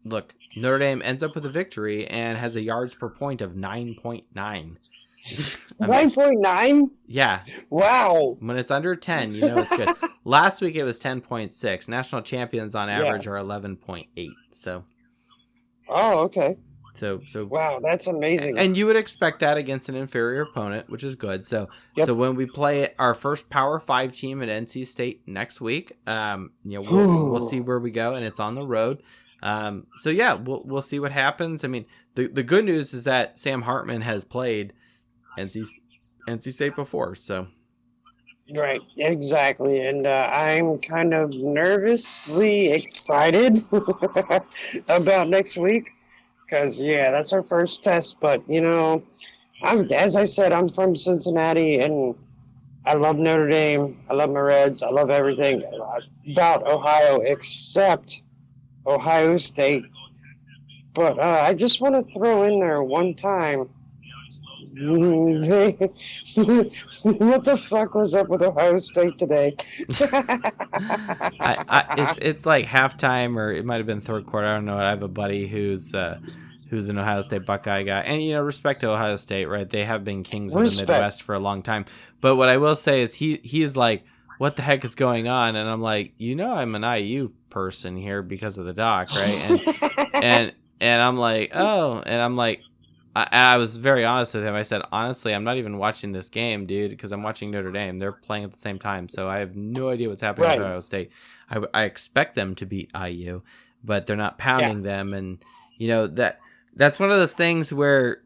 S1: Look, Notre Dame ends up with a victory and has a yards per point of 9.9.
S4: 9.9?
S1: Yeah.
S4: Wow.
S1: When it's under 10, it's good. Last week it was 10.6. National champions on average are 11.8. So.
S4: Oh, okay.
S1: So.
S4: Wow, that's amazing.
S1: And you would expect that against an inferior opponent, which is good. So. So when we play our first Power 5 team at NC State next week, we'll see where we go, and it's on the road. We'll see what happens. I mean, the good news is that Sam Hartman has played NC State before, so.
S4: Right, exactly. And I'm kind of nervously excited about next week because, that's our first test. But, as I said, I'm from Cincinnati and I love Notre Dame. I love my Reds. I love everything about Ohio except Ohio State. But I just want to throw in there one time. They, what the fuck was up with Ohio State today?
S1: It's like halftime, or it might have been third quarter. I don't know. I have a buddy who's an Ohio State Buckeye guy, and respect to Ohio State, right? They have been kings of the
S4: Respect.
S1: Midwest for a long time. But what I will say is he's like, what the heck is going on? And I'm like, I'm an IU person here because of the doc, right? And I'm like, oh, and I'm like, I was very honest with him. I said, honestly, I'm not even watching this game, dude, because I'm watching Notre Dame. They're playing at the same time, so I have no idea what's happening with
S4: Right.
S1: Ohio State. I expect them to beat IU, but they're not pounding them, and that's one of those things where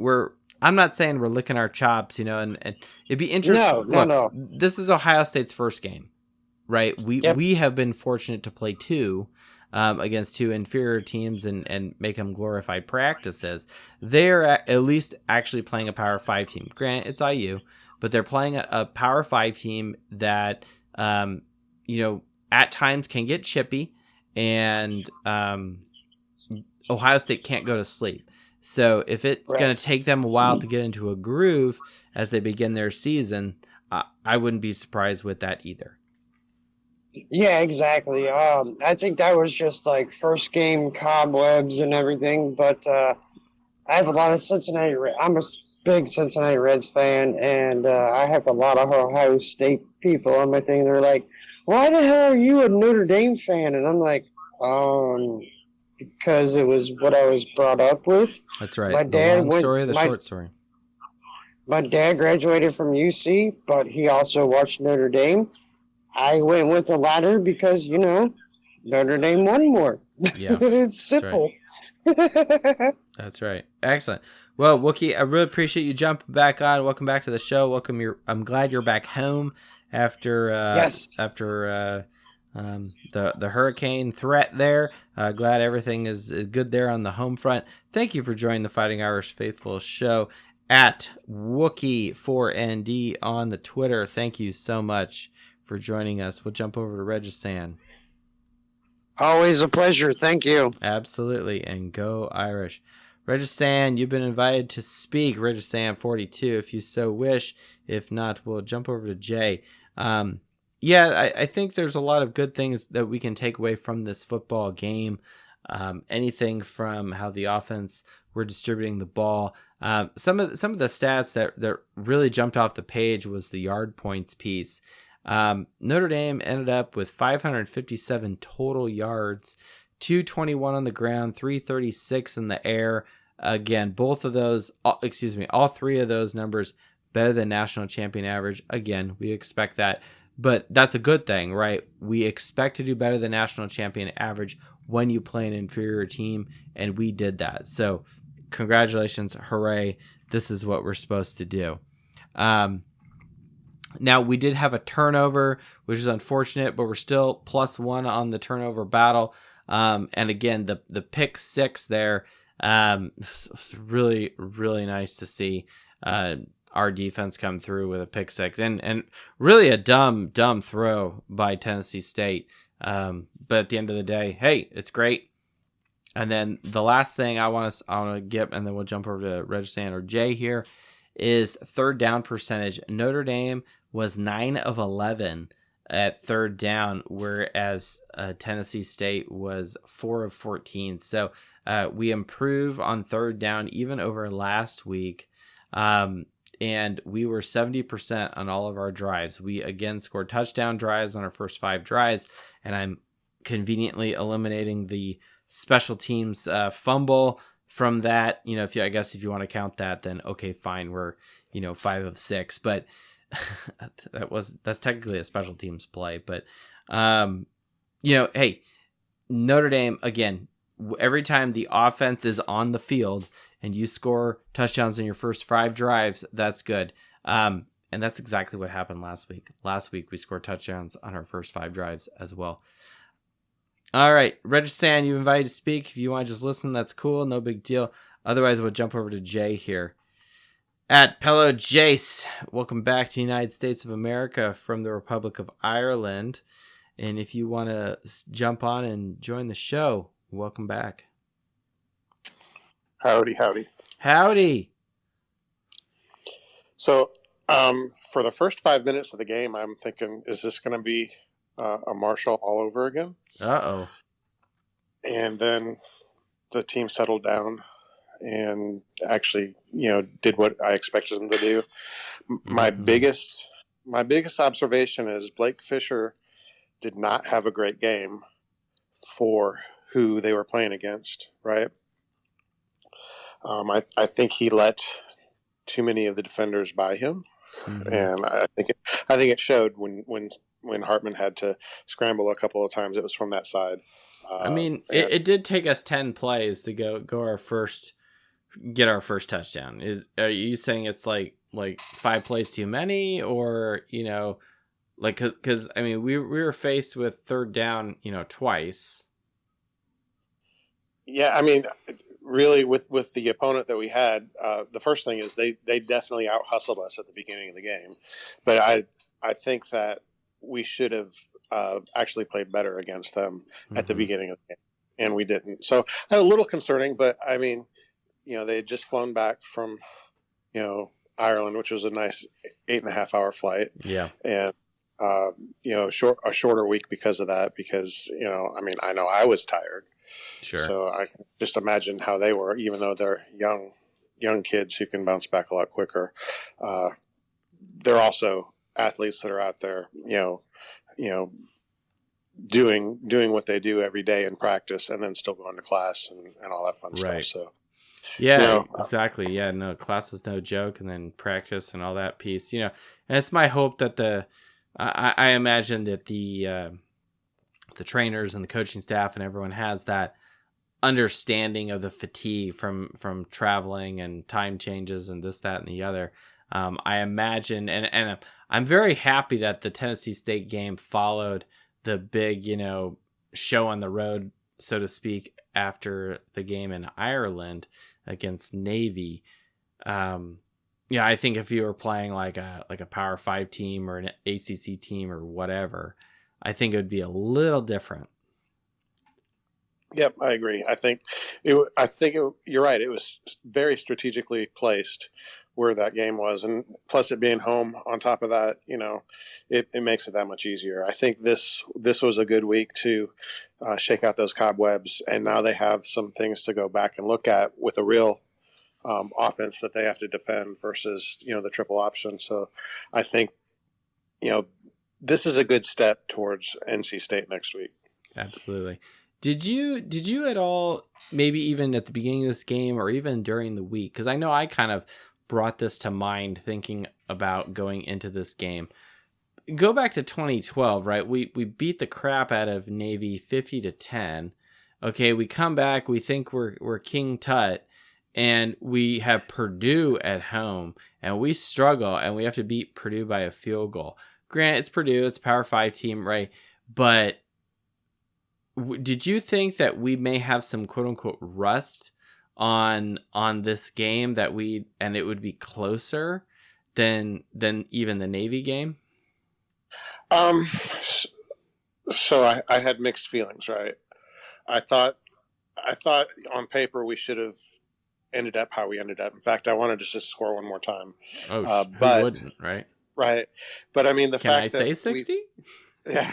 S1: I'm not saying we're licking our chops, and it'd be interesting.
S4: No.
S1: This is Ohio State's first game, right? We have been fortunate to play two. Against two inferior teams and make them glorified practices. They're at least actually playing a Power 5 team. Grant, it's IU, but they're playing a Power 5 team that, at times can get chippy, and Ohio State can't go to sleep. So if it's going to take them a while to get into a groove as they begin their season, I wouldn't be surprised with that either.
S4: Yeah, exactly. I think that was just like first game cobwebs and everything, but I have a lot of Cincinnati. I'm a big Cincinnati Reds fan, and I have a lot of Ohio State people on my thing. They're like, "Why the hell are you a Notre Dame fan?" And I'm like, because it was what I was brought up with.
S1: That's right.
S4: My dad
S1: long story, the short story.
S4: My dad graduated from UC, but he also watched Notre Dame. I went with the latter because, Notre Dame won more.
S1: Yeah.
S4: It's simple.
S1: Right. That's right. Excellent. Well, Wookie, I really appreciate you jumping back on. Welcome back to the show. I'm glad you're back home after the hurricane threat there. Glad everything is good there on the home front. Thank you for joining the Fighting Irish Faithful show at Wookie4ND on the Twitter. Thank you so much for joining us. We'll jump over to Regisan.
S4: Always a pleasure. Thank you.
S1: Absolutely. And go Irish. Regisan, you've been invited to speak. Regisan42, if you so wish. If not, we'll jump over to Jay. I think there's a lot of good things that we can take away from this football game. Anything from how the offense were distributing the ball. Some of the stats that really jumped off the page was the yard points piece. Notre Dame ended up with 557 total yards, 221 on the ground, 336 in the air. Again, all three of those numbers better than national champion average. Again, we expect that, but that's a good thing, right? We expect to do better than national champion average when you play an inferior team, and we did that. So congratulations, hooray. This is what we're supposed to do. Now, we did have a turnover, which is unfortunate, but we're still +1 on the turnover battle. And again, the pick six there, was really, really nice to see our defense come through with a pick six. And really a dumb throw by Tennessee State. But at the end of the day, hey, it's great. And then the last thing I want to get, and then we'll jump over to Regisan or Jay here, is third down percentage. Notre Dame was 9 of 11 at third down, whereas Tennessee State was 4 of 14. So we improve on third down even over last week. And we were 70% on all of our drives. We again scored touchdown drives on our first 5 drives, and I'm conveniently eliminating the special teams fumble from that. If you want to count that, then okay, fine, we're 5 of 6, but that's technically a special teams play. But hey, Notre Dame, again, every time the offense is on the field and you score touchdowns in your first 5 drives, that's good. And that's exactly what happened last week. Last week we scored touchdowns on our first 5 drives as well. All right, Regisan, you invited to speak. If you want to just listen, that's cool. No big deal. Otherwise, we'll jump over to Jay here. At Pello Jace, welcome back to the United States of America from the Republic of Ireland. And if you want to jump on and join the show, Welcome back.
S5: Howdy, howdy.
S1: Howdy.
S5: So, for the first 5 minutes of the game, I'm thinking, is this going to be a Marshall all over again?
S1: Uh-oh.
S5: And then the team settled down and actually, did what I expected them to do. My biggest observation is Blake Fisher did not have a great game for who they were playing against, right? I think he let too many of the defenders by him, and I think it showed when Hartman had to scramble a couple of times. It was from that side.
S1: I mean, it did take us 10 plays to get our first touchdown. Are you saying it's like 5 plays too many, or because I mean we were faced with third down twice.
S5: Yeah, I mean, really, with the opponent that we had, the first thing is they definitely out hustled us at the beginning of the game, but I think that we should have actually played better against them at the beginning of the game, and we didn't. So a little concerning, but I mean, they had just flown back from Ireland, which was a nice 8.5-hour flight.
S1: Yeah,
S5: and a shorter week because of that. Because I mean, I know I was tired.
S1: Sure.
S5: So I can just imagine how they were, even though they're young kids who can bounce back a lot quicker. They're also athletes that are out there, doing what they do every day in practice, and then still going to class and all that fun stuff. So
S1: yeah, exactly. Yeah, no, class is no joke, and then practice and all that piece. And it's my hope that I imagine that the trainers and the coaching staff and everyone has that understanding of the fatigue from traveling and time changes and this, that, and the other. I imagine, and I'm very happy that the Tennessee State game followed the big, show on the road, so to speak, after the game in Ireland against Navy. I think if you were playing like a Power 5 team or an ACC team or whatever, I think it would be a little different.
S5: Yep, I agree. I think you're right. It was very strategically placed where that game was, and plus it being home on top of that, it makes it that much easier. I think this was a good week to shake out those cobwebs, and now they have some things to go back and look at with a real offense that they have to defend versus the triple option. So I think this is a good step towards NC State next week.
S1: Absolutely. Did you at all, maybe even at the beginning of this game or even during the week, because I know I kind of brought this to mind thinking about going into this game. Go back to 2012, right? We beat the crap out of Navy 50-10. Okay, we come back, we think we're King Tut, and we have Purdue at home, and we struggle, and we have to beat Purdue by a field goal. Granted, it's Purdue, it's a Power 5 team, right? But did you think that we may have some quote unquote rust on this game and it would be closer than even the Navy game?
S5: So I had mixed feelings, right? I thought on paper we should have ended up how we ended up. In fact, I wanted to just score one more time.
S1: Oh, but who wouldn't, right?
S5: Right. But I mean,
S1: Can I say 60?
S5: Yeah.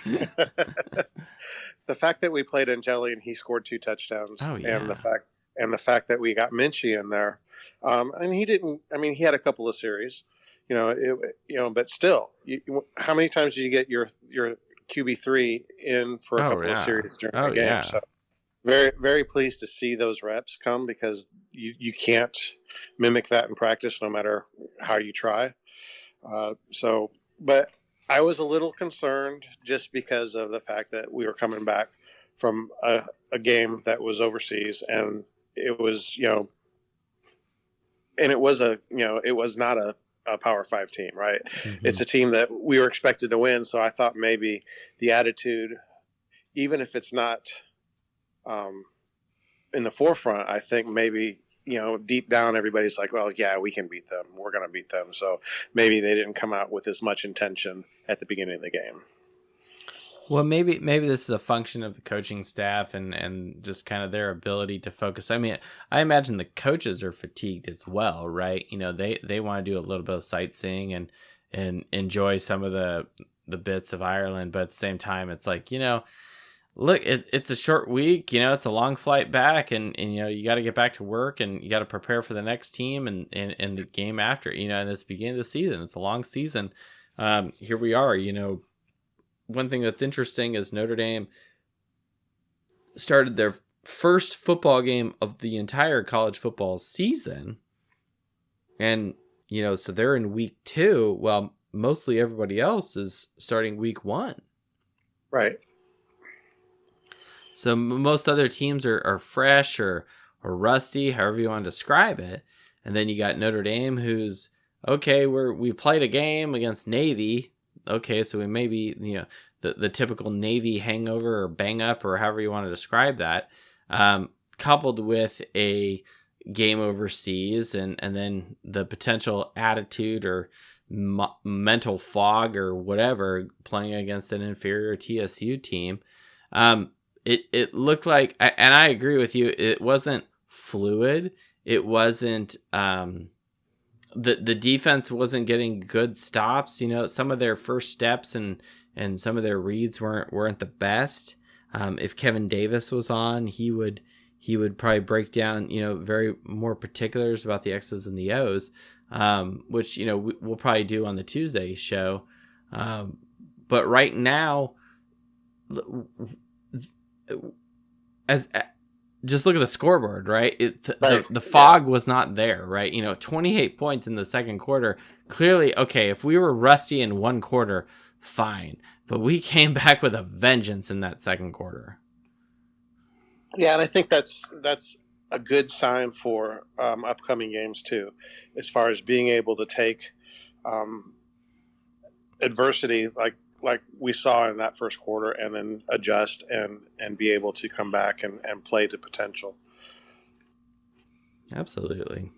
S5: The fact that we played Angeli and he scored 2 touchdowns, and the fact that we got Minchie in there, and he didn't. I mean, he had a couple of series, but still, how many times did you get your QB3 in for a couple of series during the game?
S1: Yeah.
S5: So very, very pleased to see those reps come, because you can't mimic that in practice no matter how you try. But I was a little concerned just because of the fact that we were coming back from a game that was overseas, and it was, and it was it was not a Power 5 team, right? Mm-hmm. It's a team that we were expected to win. So I thought maybe the attitude, even if it's not in the forefront, I think maybe, deep down, everybody's like, well, yeah, we can beat them. We're going to beat them. So maybe they didn't come out with as much intention at the beginning of the game.
S1: Well, maybe this is a function of the coaching staff and just kind of their ability to focus. I mean, I imagine the coaches are fatigued as well, right? They want to do a little bit of sightseeing and enjoy some of the bits of Ireland, but at the same time, it's like, look, it's a short week, it's a long flight back, and you got to get back to work, and you got to prepare for the next team and the game after, and it's the beginning of the season. It's a long season. Here we are, one thing that's interesting is Notre Dame started their first football game of the entire college football season. And, so they're in week 2. Well, mostly everybody else is starting week 1.
S5: Right.
S1: So most other teams are fresh or rusty, however you want to describe it. And then you got Notre Dame, who's, okay, we played a game against Navy. Okay, so we may be, the typical Navy hangover or bang up or however you want to describe that, coupled with a game overseas and then the potential attitude or mental fog or whatever playing against an inferior TSU team. It looked like, and I agree with you, it wasn't fluid. It wasn't... The defense wasn't getting good stops. Some of their first steps and some of their reads weren't the best. If Kevin Davis was on, he would probably break down, very more particulars about the X's and the O's, which, we'll probably do on the Tuesday show. But right now, just look at the scoreboard, right? The fog was not there, right? 28 points in the second quarter. Clearly, okay, if we were rusty in one quarter, fine. But we came back with a vengeance in that second quarter.
S5: Yeah, and I think that's a good sign for upcoming games too, as far as being able to take adversity like we saw in that first quarter and then adjust and be able to come back and play to potential.
S1: Absolutely.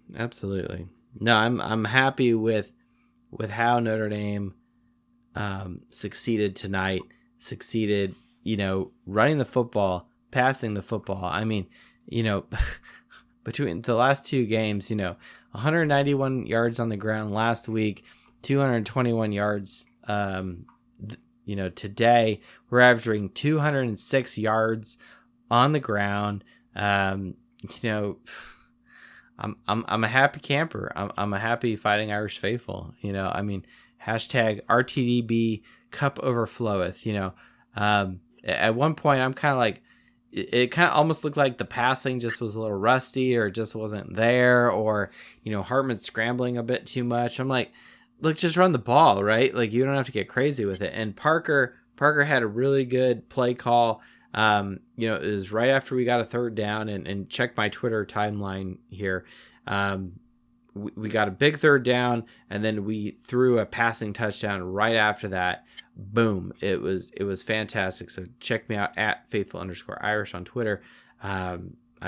S1: No, I'm happy with how Notre Dame succeeded tonight. Succeeded, running the football, passing the football. I mean, between the last 2 games, 191 yards on the ground last week, 221 yards today we're averaging 206 yards on the ground. I'm a happy camper. I'm a happy Fighting Irish faithful. Hashtag RTDB cup overfloweth. At one point I'm kind of like, it kind of almost looked like the passing just was a little rusty or just wasn't there, or Hartman scrambling a bit too much. I'm like, look, just run the ball, right? Like, you don't have to get crazy with it. And Parker had a really good play call. It was right after we got a third down, and check my Twitter timeline here. We got a big third down, and then we threw a passing touchdown right after that. Boom. It was fantastic. So check me out at faithful_Irish on Twitter. I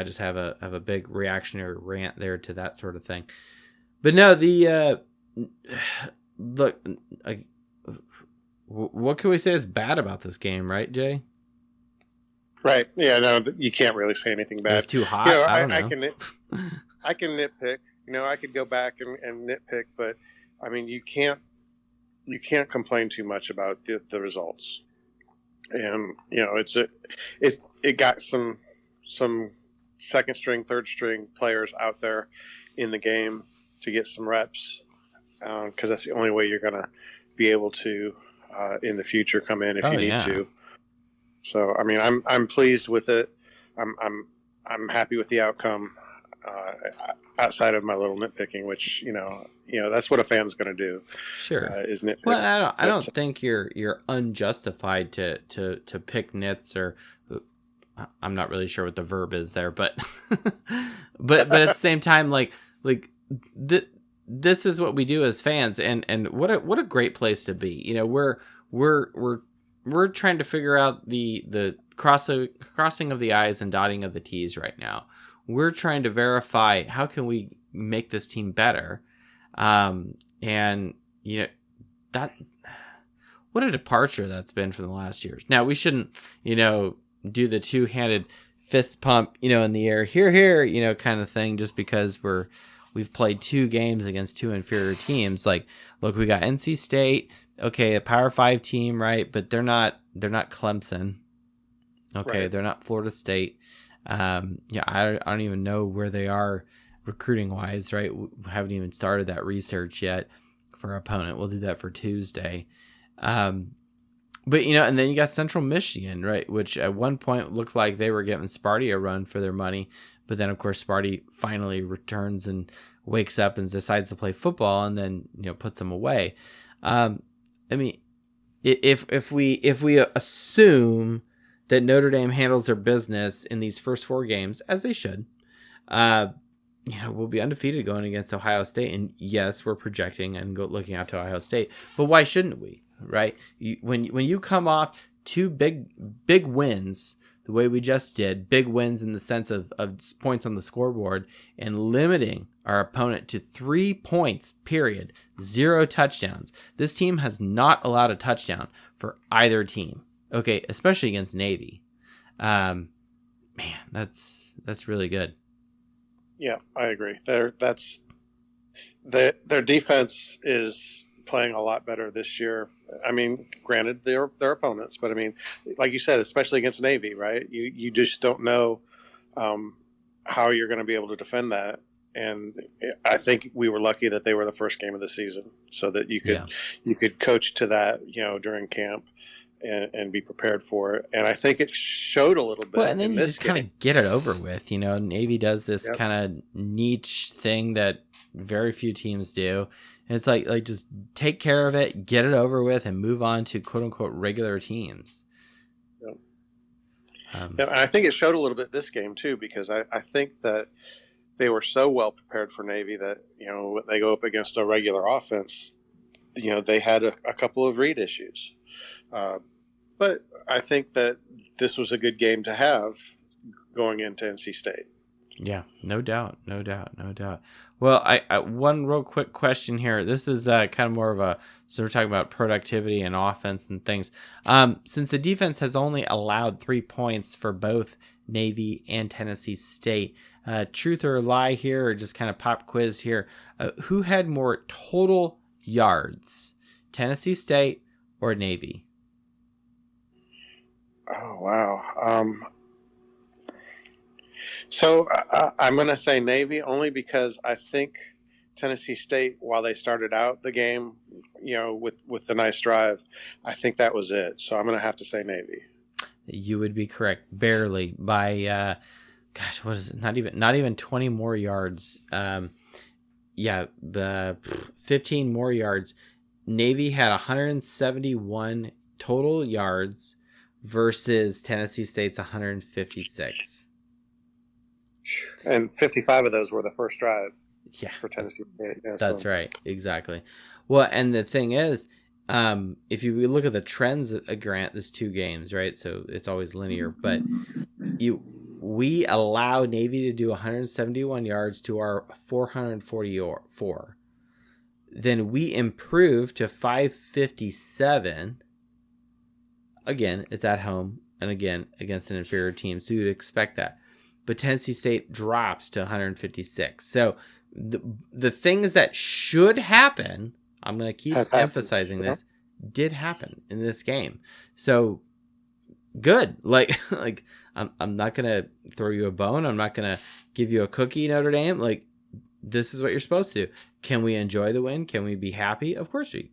S1: just have a big reactionary rant there to that sort of thing. But no, look, what can we say is bad about this game, right, Jay?
S5: Right. Yeah. No, you can't really say anything bad.
S1: It's too hot. I don't know.
S5: I can nitpick. I could go back and nitpick, but I mean, you can't complain too much about the results. And it got some second string, third string players out there in the game to get some reps. Because that's the only way you're going to be able to, in the future, come in if you need to. So, I mean, I'm pleased with it. I'm happy with the outcome. Outside of my little nitpicking, which that's what a fan's going to do.
S1: Sure,
S5: is nitpick.
S1: Well, I don't think you're unjustified to pick nits, or I'm not really sure what the verb is there, but but at the same time, this is what we do as fans, and what a great place to be. We're trying to figure out the crossing of the I's and dotting of the T's right now. We're trying to verify how can we make this team better, and that what a departure that's been from the last years. Now, we shouldn't, do the two-handed fist pump, in the air, here, kind of thing, just because we've played 2 games against 2 inferior teams. Like, look, we got NC State, okay, a Power 5 team, right? But they're not Clemson. Okay,
S5: Right.
S1: they're not Florida State. I don't even know where they are recruiting wise, right? We haven't even started that research yet for our opponent. We'll do that for Tuesday. But, and then you got Central Michigan, right? Which at one point looked like they were giving Sparty a run for their money. But then, of course, Sparty finally returns and wakes up and decides to play football and then, puts them away. If we assume that Notre Dame handles their business in these first 4 games, as they should, we'll be undefeated going against Ohio State. And yes, we're projecting and looking out to Ohio State. But why shouldn't we, right? When you come off 2 big wins, the way we just did, big wins in the sense of points on the scoreboard, and limiting our opponent to 3 points, period, 0 touchdowns. This team has not allowed a touchdown for either team. Okay, especially against Navy. Man, that's really good.
S5: Yeah, I agree. Their defense is playing a lot better this year. I mean, granted, they're opponents, but I mean, like you said, especially against Navy, right? You just don't know how you're going to be able to defend that. And I think we were lucky that they were the first game of the season, so that you could coach to that, during camp. And be prepared for it. And I think it showed a little bit.
S1: Well, and then you just
S5: game.
S1: kind of get it over with. Navy does this kind of niche thing that very few teams do. And it's like just take care of it, get it over with, and move on to quote unquote regular teams.
S5: Yep. And I think it showed a little bit this game too, because I think that they were so well prepared for Navy that, when they go up against a regular offense, they had a couple of read issues. But I think that this was a good game to have going into NC State.
S1: Yeah, no doubt. Well, I one real quick question here. This is kind of more of so we're talking about productivity and offense and things. Since the defense has only allowed 3 points for both Navy and Tennessee State, truth or lie here, or just kind of pop quiz here, who had more total yards, Tennessee State or Navy?
S5: Oh, wow. So I'm going to say Navy only because I think Tennessee State, while they started out the game, with the nice drive, I think that was it. So I'm going to have to say Navy.
S1: You would be correct, barely by, what is it? Not even 20 more yards. 15 more yards. Navy had 171 total yards versus Tennessee State's 156.
S5: And 55 of those were the first drive.
S1: Yeah,
S5: for Tennessee State. Yeah,
S1: that's right. Exactly. Well, and the thing is, if you look at the trends, Grant, there's 2 games, right? So it's always linear, but we allow Navy to do 171 yards to our 444. Then we improve to 557. Again, it's at home, and again, against an inferior team, so you'd expect that. But Tennessee State drops to 156. So the things that should happen, I'm going to keep emphasizing this, did happen in this game. So good. Like I'm not going to throw you a bone. I'm not going to give you a cookie, Notre Dame. Like, this is what you're supposed to do. Can we enjoy the win? Can we be happy? Of course we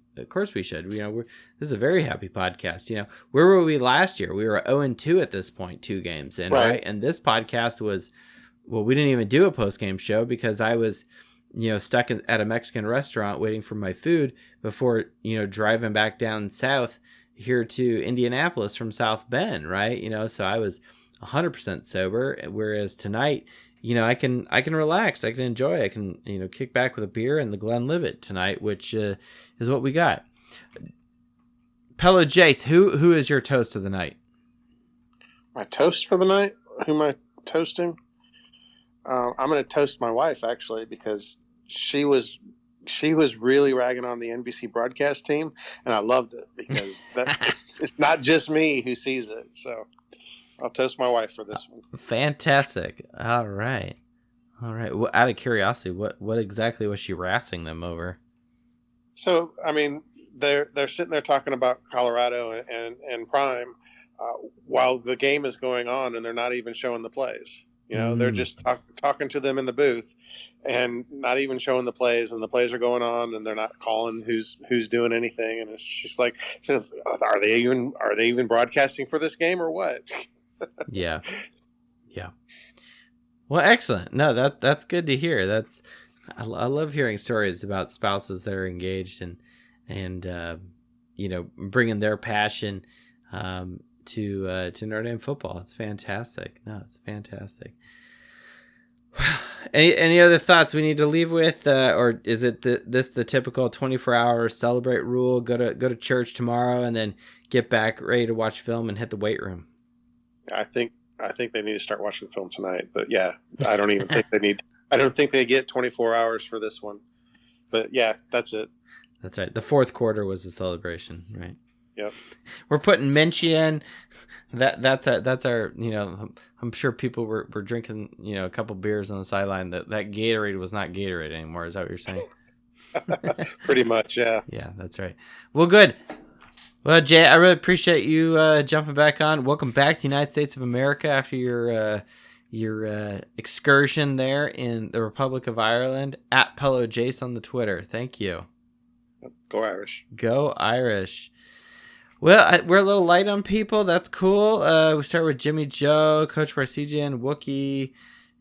S1: should. This is a very happy podcast. Where were we last year? We were 0-2 at this point, 2 games in, right? And this podcast was, we didn't even do a post-game show because I was, stuck at a Mexican restaurant waiting for my food before, driving back down south here to Indianapolis from South Bend, right? So I was 100% sober, whereas tonight, I can relax, I can enjoy, I can, kick back with a beer and the Glenlivet tonight, which is what we got. Pella Jace, who is your toast of the night?
S5: My toast for the night? Who am I toasting? I'm going to toast my wife, actually, because she was she was really ragging on the NBC broadcast team, and I loved it because it's not just me who sees it. So I'll toast my wife for this one.
S1: Fantastic. All right. Well, out of curiosity, what exactly was she rassing them over?
S5: So, I mean, they're sitting there talking about Colorado and Prime while the game is going on, and they're not even showing the plays. They're just talking to them in the booth and not even showing the plays, and the plays are going on, and they're not calling who's doing anything. And it's just like, are they even broadcasting for this game or what?
S1: Yeah. Well, excellent. No, that's good to hear. I love hearing stories about spouses that are engaged and bringing their passion to Notre Dame football. It's fantastic. No, it's fantastic. Any other thoughts we need to leave with, or is it the typical 24-hour celebrate rule? Go to church tomorrow and then get back ready to watch film and hit the weight room.
S5: I think they need to start watching film tonight. But yeah, I don't even think they need. I don't think they get 24 hours for this one. But yeah, that's it.
S1: That's right. The fourth quarter was the celebration, right?
S5: Yep.
S1: We're putting Minchie in. That's our. I'm sure people were drinking a couple beers on the sideline. That Gatorade was not Gatorade anymore. Is that what you're saying?
S5: Pretty much, yeah.
S1: Yeah, that's right. Well, good. Well, Jay, I really appreciate you jumping back on. Welcome back to the United States of America after your excursion there in the Republic of Ireland. At Pello Jace on the Twitter. Thank you.
S5: Go Irish.
S1: Go Irish. Well, we're a little light on people. That's cool. We start with Jimmy Joe, Coach Barcigian, Wookie,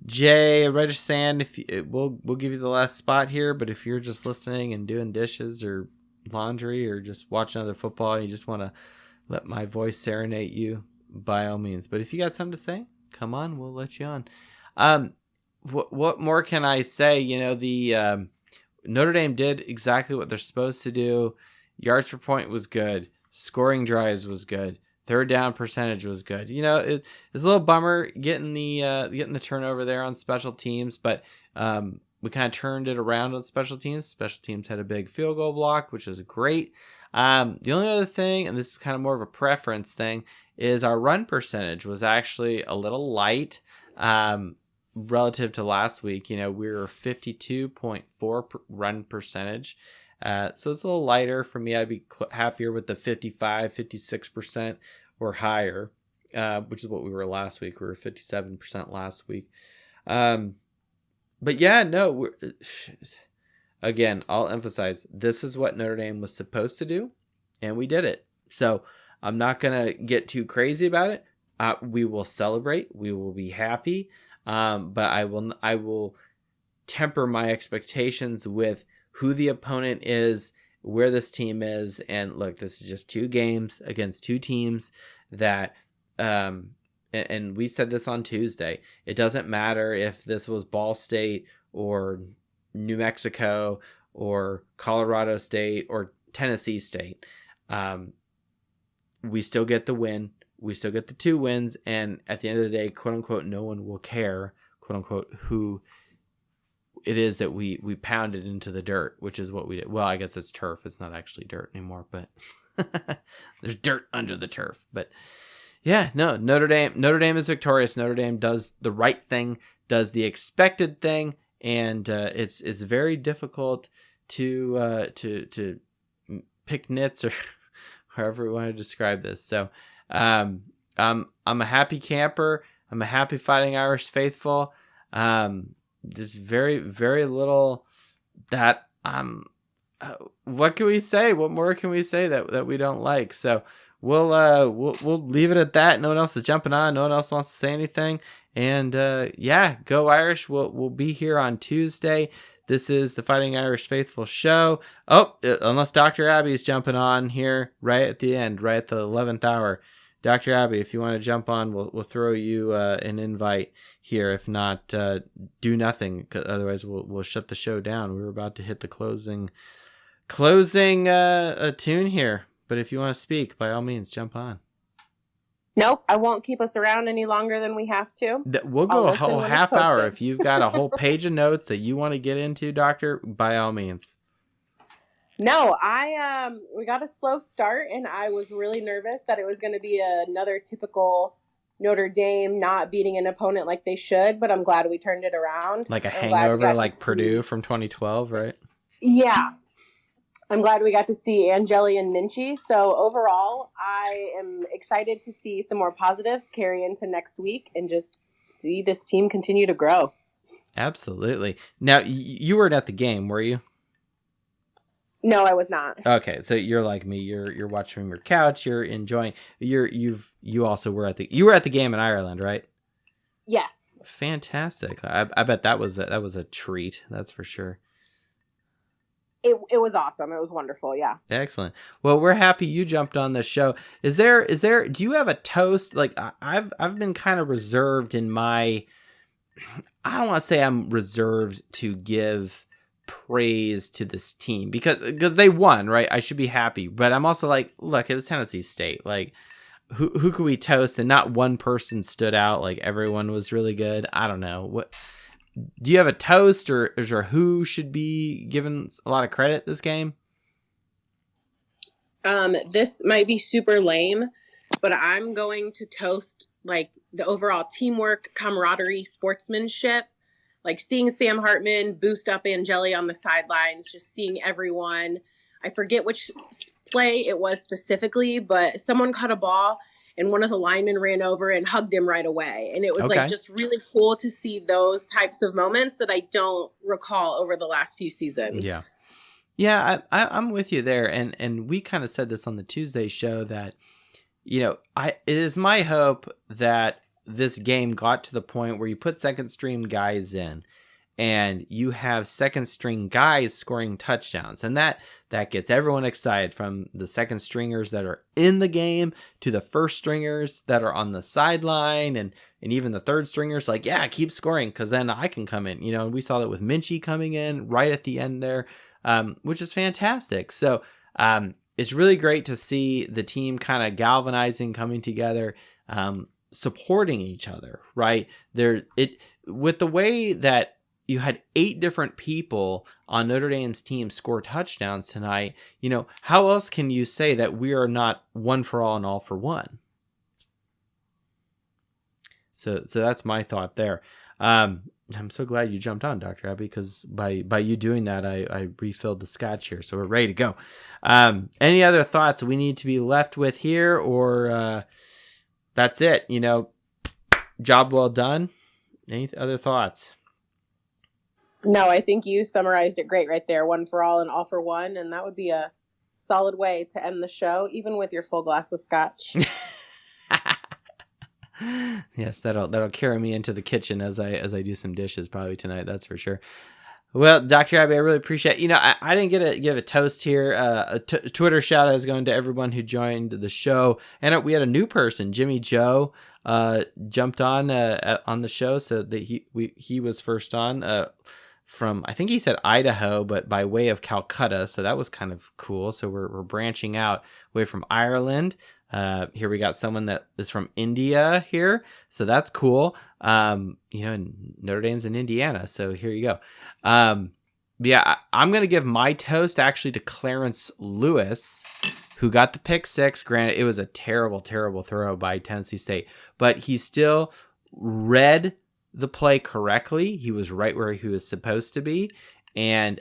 S1: Jay, Regis Sand. We'll give you the last spot here, but if you're just listening and doing dishes or laundry or just watching other football, you just want to let my voice serenade you, by all means. But if you got something to say, come on, we'll let you on. What more can I say? The Notre Dame did exactly what they're supposed to do. Yards per point was good. Scoring drives was good. Third down percentage was good. It's a little bummer getting the turnover there on special teams, but we kind of turned it around on special teams. Special teams had a big field goal block, which is great. The only other thing, and this is kind of more of a preference thing, is our run percentage was actually a little light relative to last week. We were 52.4 run percentage. So it's a little lighter for me. I'd be happier with the 55, 56% or higher, which is what we were last week. We were 57% last week. But yeah, no, again, I'll emphasize this is what Notre Dame was supposed to do, and we did it. So I'm not going to get too crazy about it. We will celebrate. We will be happy. But I will temper my expectations with who the opponent is, where this team is, and look, this is just 2 games against 2 teams that, and we said this on Tuesday, it doesn't matter if this was Ball State or New Mexico or Colorado State or Tennessee State. We still get the win. We still get the 2 wins, and at the end of the day, quote unquote, no one will care, quote unquote, who it is that we pounded into the dirt, which is what we did. Well, I guess it's turf. It's not actually dirt anymore, but there's dirt under the turf. But yeah, no, Notre Dame is victorious. Notre Dame does the right thing, does the expected thing, and it's very difficult to pick nits or however we want to describe this. So I'm a happy camper. I'm a happy Fighting Irish faithful. There's very, very little that what can we say? What more can we say that we don't like? So we'll leave it at that. No one else is jumping on. No one else wants to say anything. And yeah, go Irish. We'll be here on Tuesday. This is the Fighting Irish Faithful show. Oh, unless Dr. Abby is jumping on here right at the end, right at the 11th hour. Dr. Abby, if you want to jump on, we'll throw you an invite here. If not, do nothing. 'Cause otherwise, we'll shut the show down. We're about to hit the closing tune here. But if you want to speak, by all means, jump on.
S6: Nope, I won't keep us around any longer than we have to.
S1: We'll go a whole half hour. If you've got a whole page of notes that you want to get into, Doctor, by all means.
S6: No, we got a slow start, and I was really nervous that it was going to be another typical Notre Dame not beating an opponent like they should, but I'm glad we turned it around.
S1: Like a
S6: I'm glad we
S1: hangover,
S6: got to
S1: like Purdue
S6: see.
S1: from 2012, right?
S6: Yeah. I'm glad we got to see Angeli and Minchie. So overall, I am excited to see some more positives carry into next week and just see this team continue to grow.
S1: Absolutely. Now, you weren't at the game, were you?
S6: No, I was not.
S1: Okay, so you're like me. You're watching from your couch. You're enjoying. You also were at the game in Ireland, right?
S6: Yes.
S1: Fantastic. I bet that was a treat. That's for sure.
S6: It was awesome. It was wonderful. Yeah.
S1: Excellent. Well, we're happy you jumped on the show. Do you have a toast? Like I've been kind of reserved in my, I don't want to say I'm reserved to give praise to this team because they won, right? I should be happy, but I'm also like, look, it was Tennessee State. Like who could we toast? And not one person stood out. Like everyone was really good. I don't know. What do you have a toast or who should be given a lot of credit this game?
S6: This might be super lame, but I'm going to toast like the overall teamwork, camaraderie, sportsmanship. Like seeing Sam Hartman boost up Angeli on the sidelines, just seeing everyone. I forget which play it was specifically, but someone caught a ball and one of the linemen ran over and hugged him right away. And it was like just really cool to see those types of moments that I don't recall over the last few seasons.
S1: Yeah. Yeah, I'm with you there. And we kind of said this on the Tuesday show that, it is my hope that this game got to the point where you put second string guys in and you have second string guys scoring touchdowns. And that gets everyone excited, from the second stringers that are in the game to the first stringers that are on the sideline and even the third stringers like, yeah, keep scoring because then I can come in. And we saw that with Minchie coming in right at the end there, which is fantastic. So it's really great to see the team kind of galvanizing, coming together, supporting each other, right? With the way that you had 8 different people on Notre Dame's team score touchdowns tonight, how else can you say that we are not one for all and all for one? So that's my thought there. I'm so glad you jumped on, Dr. Abby, because by you doing that, I refilled the scotch here, so we're ready to go. Any other thoughts we need to be left with here, or that's it? Job well done. Any other thoughts?
S6: No, I think you summarized it great right there. One for all and all for one, and that would be a solid way to end the show, even with your full glass of scotch.
S1: Yes, that'll carry me into the kitchen as I do some dishes probably tonight. That's for sure. Well, Dr. Abby, I really appreciate it. I didn't get to give a toast here. A Twitter shout out is going to everyone who joined the show, and we had a new person, Jimmy Joe, jumped on the show, so that he was first on. From, I think he said Idaho, but by way of Calcutta, so that was kind of cool. So we're branching out away from Ireland. Here we got someone that is from India here, so that's cool. Notre Dame's in Indiana, so here you go. Yeah, I'm gonna give my toast actually to Clarence Lewis, who got the pick 6. Granted, it was a terrible throw by Tennessee State, but he still read the play correctly. He was right where he was supposed to be, and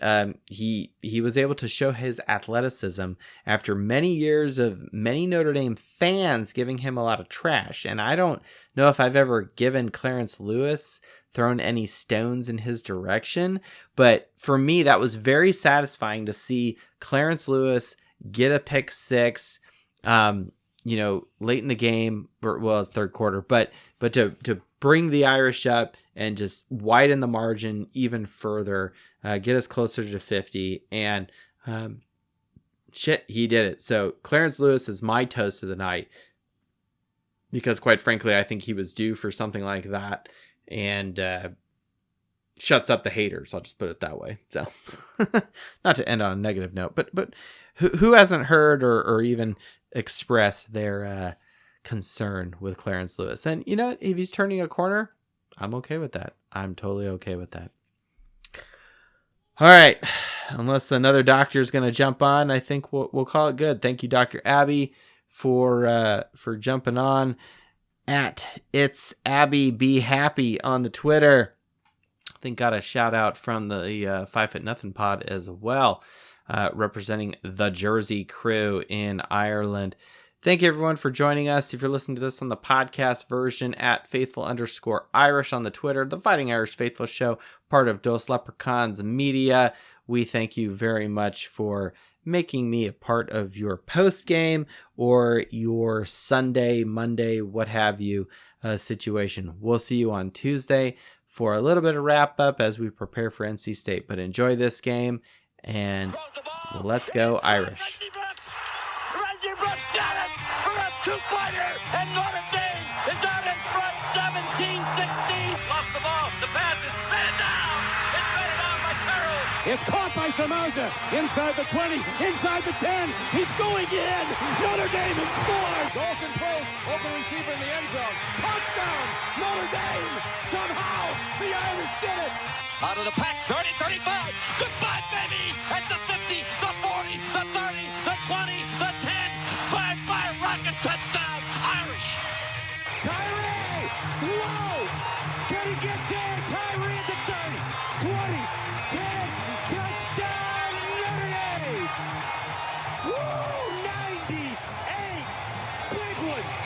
S1: he was able to show his athleticism after many years of many Notre Dame fans giving him a lot of trash. And I don't know if I've ever given Clarence Lewis, thrown any stones in his direction, but for me that was very satisfying to see Clarence Lewis get a pick 6 late in the game, it's third quarter, but to bring the Irish up and just widen the margin even further, get us closer to 50, and he did it. So Clarence Lewis is my toast of the night, because quite frankly, I think he was due for something like that, and shuts up the haters. I'll just put it that way. So not to end on a negative note, but who hasn't heard or even expressed their concern with Clarence Lewis? And if he's turning a corner, I'm okay with that. I'm totally okay with that. All right, unless another doctor is going to jump on, I think we'll call it good. Thank you, Dr. Abby, for jumping on. At It's Abby Be Happy on the Twitter. I think got a shout out from the 5 Foot Nothing pod as well, representing the Jersey crew in Ireland. Thank you, everyone, for joining us. If you're listening to this on the podcast version, at Faithful_Irish on the Twitter, the Fighting Irish Faithful Show, part of Dos Leprechauns Media. We thank you very much for making me a part of your post game or your Sunday, Monday, what have you situation. We'll see you on Tuesday for a little bit of wrap up as we prepare for NC State. But enjoy this game and let's go Irish.
S7: Two-pointer, and Notre Dame is out in front, 17-16. Lost the ball. The pass is batted down. It's batted down by Carroll.
S8: It's caught by Samoza. Inside the 20, inside the 10. He's going in. Notre Dame has scored. Dawson throws. Open receiver in the end zone. Touchdown. Notre Dame. Somehow, the Irish did it.
S7: Out of the pack, 30, 35. Goodbye, baby. At the 50, the 40, the 30, the 20, the 10. 5-5 rocket touchdown, Irish.
S8: Tyree! Whoa! Can he get there? Tyree at the 30, 20, 10, touchdown, Notre Dame! Woo! 98 big ones!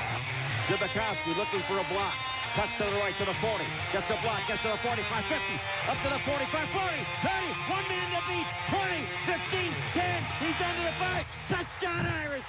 S8: Zibikowski looking for a block. Cuts to the right to the 40. Gets a block. Gets to the 45, 50. Up to the 45, 40, 30. One man to beat. 20, 15, 10. He's down to the 5. Touchdown, Irish!